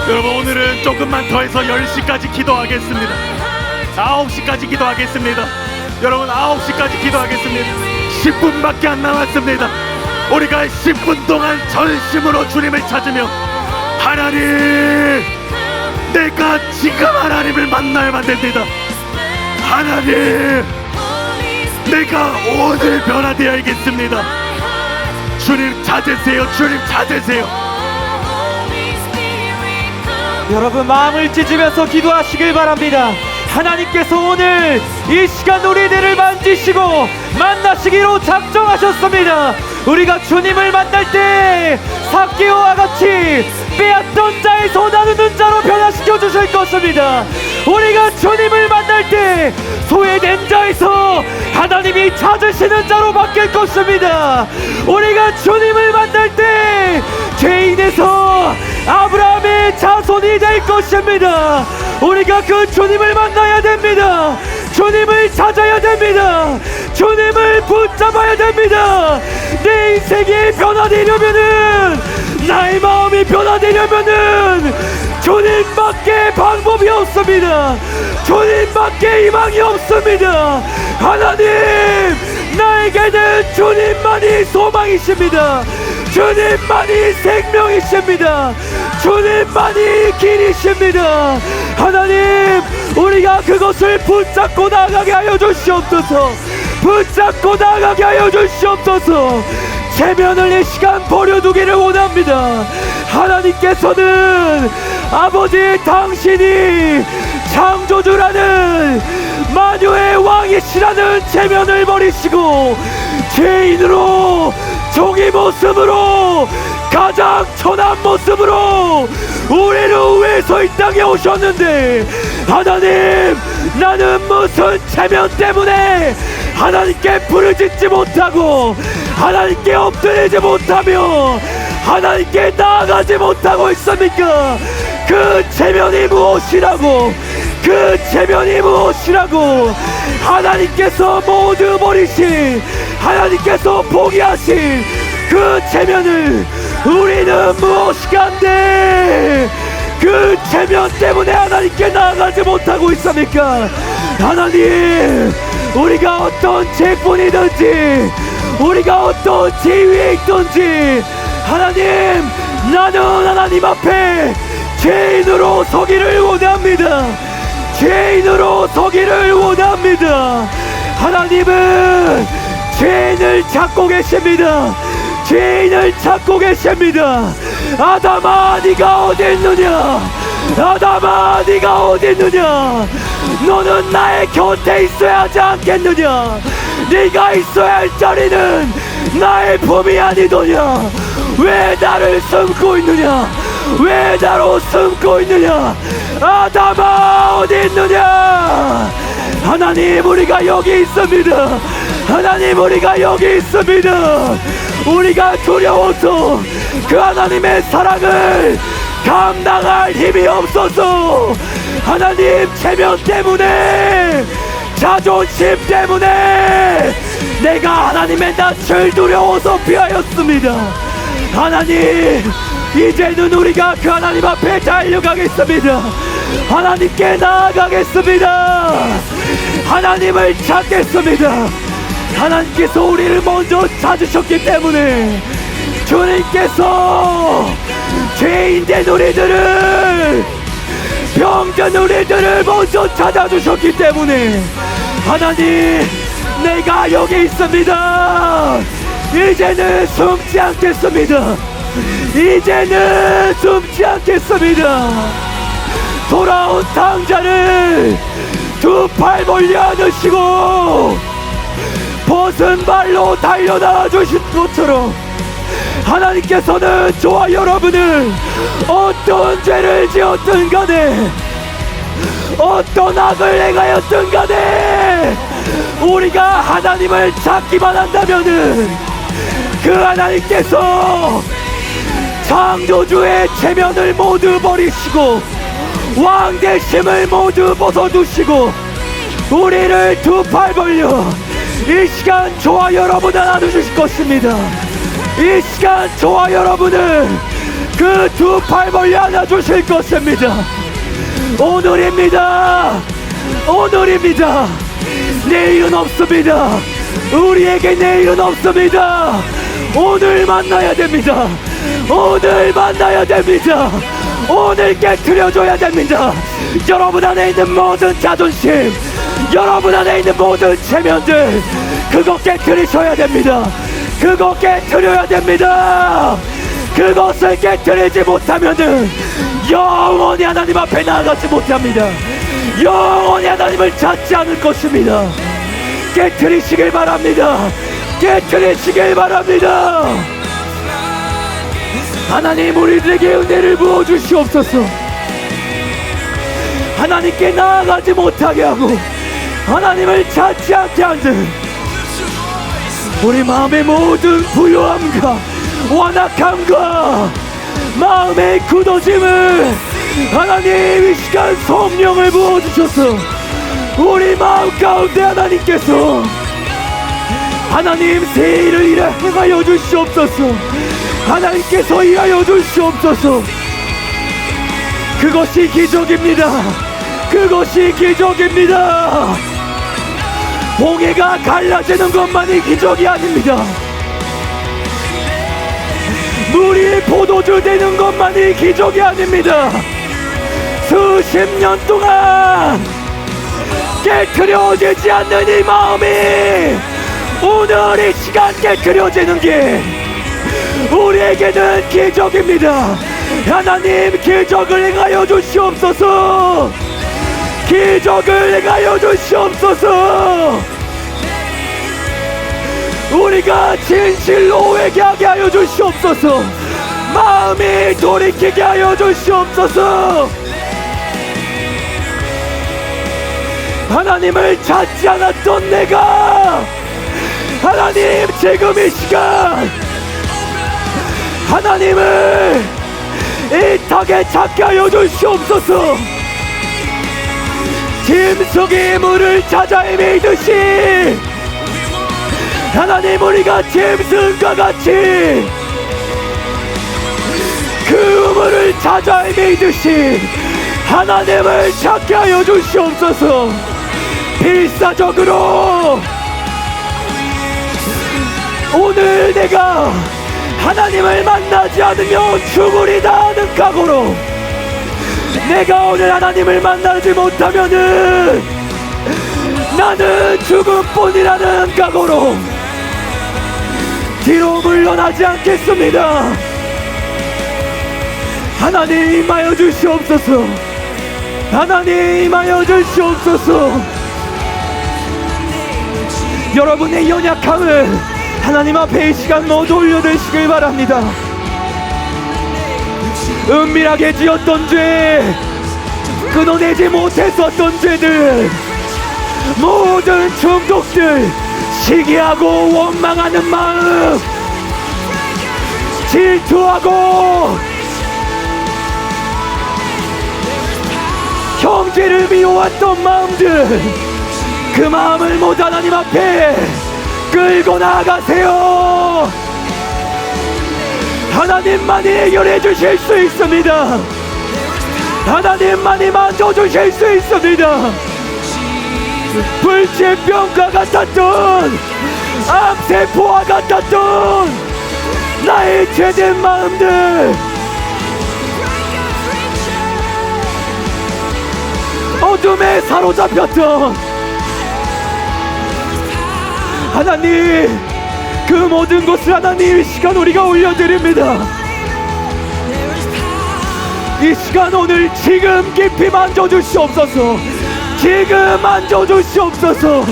여러분, 오늘은 조금만 더 해서 10시까지 기도하겠습니다. 9시까지 기도하겠습니다. 여러분, 9시까지 기도하겠습니다. 10분밖에 안 남았습니다. 우리가 10분 동안 전심으로 주님을 찾으며, 하나님, 내가 지금 하나님을 만나야만 됩니다. 하나님, 내가 오늘 변화되어야겠습니다. 주님 찾으세요. 주님 찾으세요. 여러분, 마음을 찢으면서 기도하시길 바랍니다. 하나님께서 오늘 이 시간 우리들을 만지시고 만나시기로 작정하셨습니다. 우리가 주님을 만날 때 삭개오와 같이 빼앗던 자의 손 나누는 자로 변화시켜 주실 것입니다. 우리가 주님을 만날 때 소외된 자에서 하나님이 찾으시는 자로 바뀔 것입니다. 우리가 주님을 만날 때 죄인에서 아브라함의 자손이 될 것입니다. 우리가 그 주님을 만나야 됩니다. 주님을 찾아야 됩니다. 주님을 붙잡아야 됩니다. 내 인생이 변화되려면은, 나의 마음이 변화되려면은 주님밖에 방법이 없습니다. 주님밖에 희망이 없습니다. 하나님, 나에게는 주님만이 소망이십니다. 주님만이 생명이십니다. 주님만이 길이십니다. 하나님, 우리가 그것을 붙잡고 나가게 하여 주시옵소서. 붙잡고 나가게 하여 주시옵소서. 체면을 이 시간 버려두기를 원합니다. 하나님께서는 아버지, 당신이 창조주라는 만유의 왕이시라는 체면을 버리시고 죄인으로, 종이 모습으로, 가장 천한 모습으로 우리를 위해서 이 땅에 오셨는데, 하나님, 나는 무슨 체면 때문에 하나님께 부르짖지 못하고 하나님께 엎드리지 못하며 하나님께 나아가지 못하고 있습니까? 그 체면이 무엇이라고? 그 체면이 무엇이라고? 하나님께서 모두 버리신, 하나님께서 포기하신 그 체면을 우리는 무엇이간데 그 체면 때문에 하나님께 나아가지 못하고 있습니까? 하나님, 우리가 어떤 책분이든지, 우리가 어떤 지위에 있든지, 하나님, 나는 하나님 앞에 죄인으로 서기를 원합니다. 죄인으로 서기를 원합니다. 하나님은 죄인을 찾고 계십니다. 죄인을 찾고 계십니다. 아담아, 네가 어디 있느냐? 아담아, 네가 어디 있느냐? 너는 나의 곁에 있어야 하지 않겠느냐? 네가 있어야 할 자리는 나의 품이 아니더냐? 왜 나를 숨고 있느냐? 왜 나로 숨고 있느냐? 아담아, 어디 있느냐? 하나님, 우리가 여기 있습니다. 하나님, 우리가 여기 있습니다. 우리가 두려워서 그 하나님의 사랑을 감당할 힘이 없어서, 하나님, 체면 때문에, 자존심 때문에 내가 하나님의 낯을 두려워서 피하였습니다. 하나님, 이제는 우리가 그 하나님 앞에 달려가겠습니다. 하나님께 나아가겠습니다. 하나님을 찾겠습니다. 하나님께서 우리를 먼저 찾으셨기 때문에, 주님께서 죄인된 우리들을, 병든 우리들을 먼저 찾아주셨기 때문에, 하나님, 내가 여기 있습니다. 이제는 숨지 않겠습니다. 이제는 숨지 않겠습니다. 돌아온 당자를 두 팔 벌려 안으시고 벗은 발로 달려나와 주신 것처럼, 하나님께서는 저와 여러분을 어떤 죄를 지었든 간에 어떤 악을 행하였든 간에 우리가 하나님을 찾기만 한다면은 그 하나님께서 창조주의 체면을 모두 버리시고 왕대심을 모두 벗어두시고 우리를 두 팔 벌려 이 시간 저와 여러분을 안아주실 것입니다. 이 시간 저와 여러분을 그 두 팔 벌려 안아주실 것입니다. 오늘입니다. 오늘입니다. 내일은 없습니다. 우리에게 내일은 없습니다. 오늘 만나야 됩니다. 오늘 만나야 됩니다. 오늘 깨트려줘야 됩니다. 여러분 안에 있는 모든 자존심, 여러분 안에 있는 모든 체면들, 그거 깨트리셔야 됩니다. 그거 깨트려야 됩니다. 그것을 깨트리지 못하면은 영원히 하나님 앞에 나아가지 못합니다. 영원히 하나님을 찾지 않을 것입니다. 깨트리시길 바랍니다. 깨트리시길 바랍니다. 하나님, 우리들에게 은혜를 부어주시옵소서. 하나님께 나아가지 못하게 하고 하나님을 찾지 않게 한들 우리 마음의 모든 부요함과 완악함과 마음의 굳어짐을 하나님 이 시간 성령을 부어주셔서 우리 마음 가운데 하나님께서 하나님 새 일을 일하여 주시옵소서. 하나님께서 일하여 주시옵소서. 그것이 기적입니다. 그것이 기적입니다. 홍해가 갈라지는 것만이 기적이 아닙니다. 물이 포도주 되는 것만이 기적이 아닙니다. 수십 년 동안 깨트려지지 않는 이 마음이 오늘 이 시간 깨트려지는 게 우리에게는 기적입니다. 하나님, 기적을 행하여 주시옵소서. 기적을 행하여 주시옵소서. 우리가 진실로 회개하게 하여 주시옵소서. 마음이 돌이키게 하여 주시옵소서. 하나님을 찾지 않았던 내가 하나님 지금 이 시간 하나님을 이 탁에 찾게 하여 주시옵소서. 짐승이 물을 찾아 헤매듯이 하나님, 우리가 짐승과 같이 그 물을 찾아 헤매듯이 하나님을 찾게 하여 주시옵소서. 필사적으로 오늘 내가 하나님을 만나지 않으면 죽으리다 하는 각오로 내가 오늘 하나님을 만나지 못하면은 나는 죽음뿐이라는 각오로 뒤로 물러나지 않겠습니다. 하나님, 임하여 주시옵소서. 하나님, 임하여 주시옵소서. 여러분의 연약함을 하나님 앞에 이 시간 모두 올려드시길 바랍니다. 은밀하게 지었던 죄, 끊어내지 못했었던 죄들, 모든 중독들, 시기하고 원망하는 마음, 질투하고 형제를 미워했던 마음들, 그 마음을 모두 하나님 앞에 끌고 나아가세요. 하나님만이 해결해 주실 수 있습니다. 하나님만이 만져주실 수 있습니다. 불치병과 같았던 암세포와 같았던 나의 죄된 마음들, 어둠에 사로잡혔던 하나님, 그 모든 것을 하나님 이 시간 우리가 올려드립니다. 이 시간 오늘 지금 깊이 만져주시옵소서. 지금 만져주시옵소서.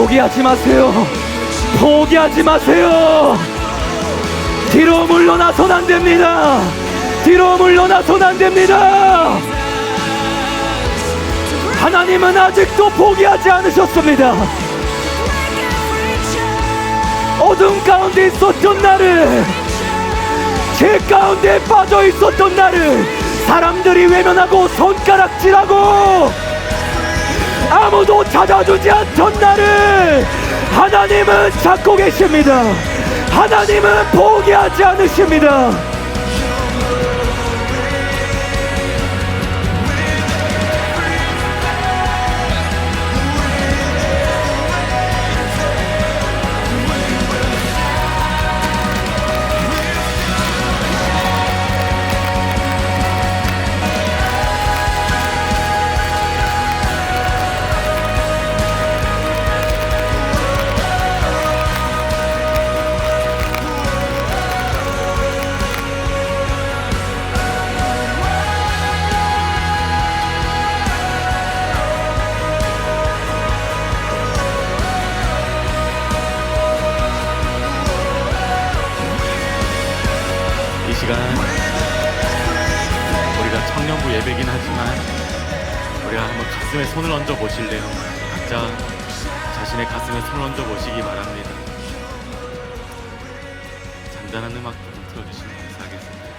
포기하지 마세요. 포기하지 마세요. 뒤로 물러나선 안 됩니다. 뒤로 물러나선 안 됩니다. 하나님은 아직도 포기하지 않으셨습니다. 어둠 가운데 있었던 나를, 죄 가운데 빠져 있었던 나를 사람들이 외면하고 손가락질하고 아무도 찾아주지 않던 나를 하나님은 찾고 계십니다. 하나님은 포기하지 않으십니다. 이 시간 우리가 청년부 예배긴 하지만 우리가 한번 가슴에 손을 얹어 보실래요? 각자 자신의 가슴에 손을 얹어 보시기 바랍니다. 잔잔한 음악 좀 틀어주시면 감사하겠습니다.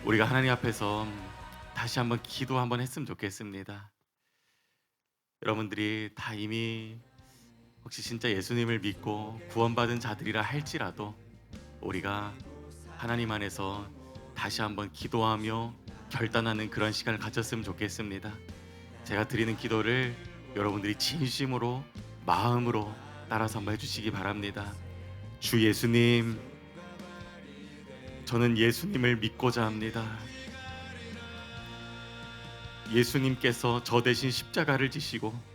우리가 하나님 앞에서 다시 한번 기도 한번 했으면 좋겠습니다. 여러분들이 다 이미 혹시 진짜 예수님을 믿고 구원받은 자들이라 할지라도 우리가 하나님 안에서 다시 한번 기도하며 결단하는 그런 시간을 가졌으면 좋겠습니다. 제가 드리는 기도를 여러분들이 진심으로 마음으로 따라서 한번 해주시기 바랍니다. 주 예수님, 저는 예수님을 믿고자 합니다. 예수님께서 저 대신 십자가를 지시고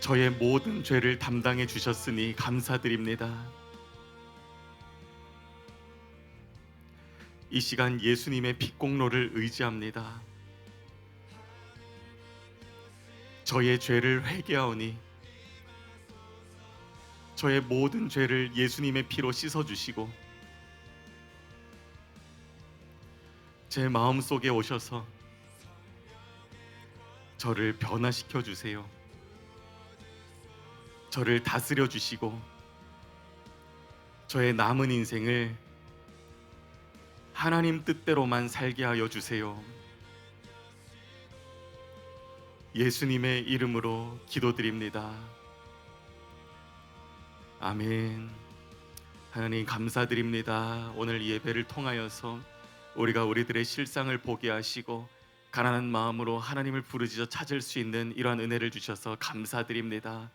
저의 모든 죄를 담당해 주셨으니 감사드립니다. 이 시간 예수님의 핏공로를 의지합니다. 저의 죄를 회개하오니 저의 모든 죄를 예수님의 피로 씻어주시고 제 마음속에 오셔서 저를 변화시켜 주세요. 저를 다스려 주시고 저의 남은 인생을 하나님 뜻대로만 살게 하여 주세요. 예수님의 이름으로 기도드립니다. 아멘. 하나님 감사드립니다. 오늘 이 예배를 통하여서 우리가 우리들의 실상을 보게 하시고 가난한 마음으로 하나님을 부르짖어 찾을 수 있는 이러한 은혜를 주셔서 감사드립니다.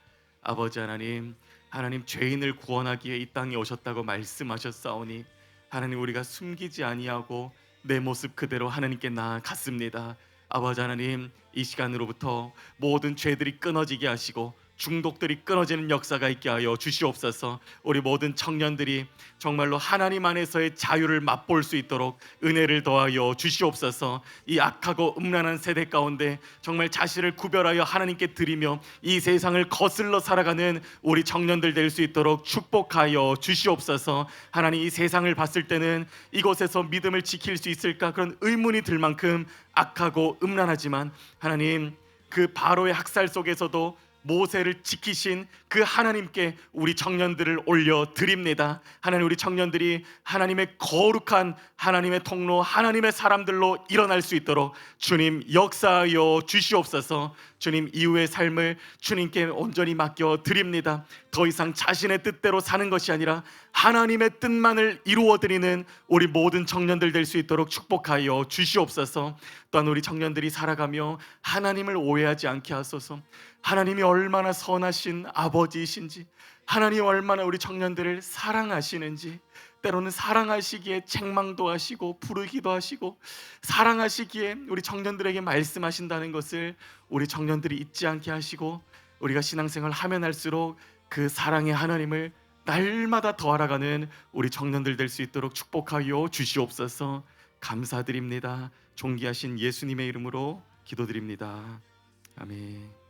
아버지 하나님, 하나님 죄인을 구원하기 위해 이 땅에 오셨다고 말씀하셨사오니 하나님 우리가 숨기지 아니하고 내 모습 그대로 하나님께 나아갔습니다. 아버지 하나님, 이 시간으로부터 모든 죄들이 끊어지게 하시고 중독들이 끊어지는 역사가 있게 하여 주시옵소서. 우리 모든 청년들이 정말로 하나님 안에서의 자유를 맛볼 수 있도록 은혜를 더하여 주시옵소서. 이 악하고 음란한 세대 가운데 정말 자신을 구별하여 하나님께 드리며 이 세상을 거슬러 살아가는 우리 청년들 될 수 있도록 축복하여 주시옵소서. 하나님, 이 세상을 봤을 때는 이곳에서 믿음을 지킬 수 있을까 그런 의문이 들 만큼 악하고 음란하지만 하나님, 그 바로의 학살 속에서도 모세를 지키신 그 하나님께 우리 청년들을 올려드립니다. 하나님, 우리 청년들이 하나님의 거룩한 하나님의 통로, 하나님의 사람들로 일어날 수 있도록 주님 역사하여 주시옵소서. 주님, 이후의 삶을 주님께 온전히 맡겨드립니다. 더 이상 자신의 뜻대로 사는 것이 아니라 하나님의 뜻만을 이루어드리는 우리 모든 청년들 될 수 있도록 축복하여 주시옵소서. 또한 우리 청년들이 살아가며 하나님을 오해하지 않게 하소서. 하나님이 얼마나 선하신 아버지이신지, 하나님이 얼마나 우리 청년들을 사랑하시는지, 때로는 사랑하시기에 책망도 하시고 부르기도 하시고 사랑하시기에 우리 청년들에게 말씀하신다는 것을 우리 청년들이 잊지 않게 하시고 우리가 신앙생활 하면 할수록 그 사랑의 하나님을 날마다 더 알아가는 우리 청년들 될 수 있도록 축복하여 주시옵소서. 감사드립니다. 존귀하신 예수님의 이름으로 기도드립니다. 아멘.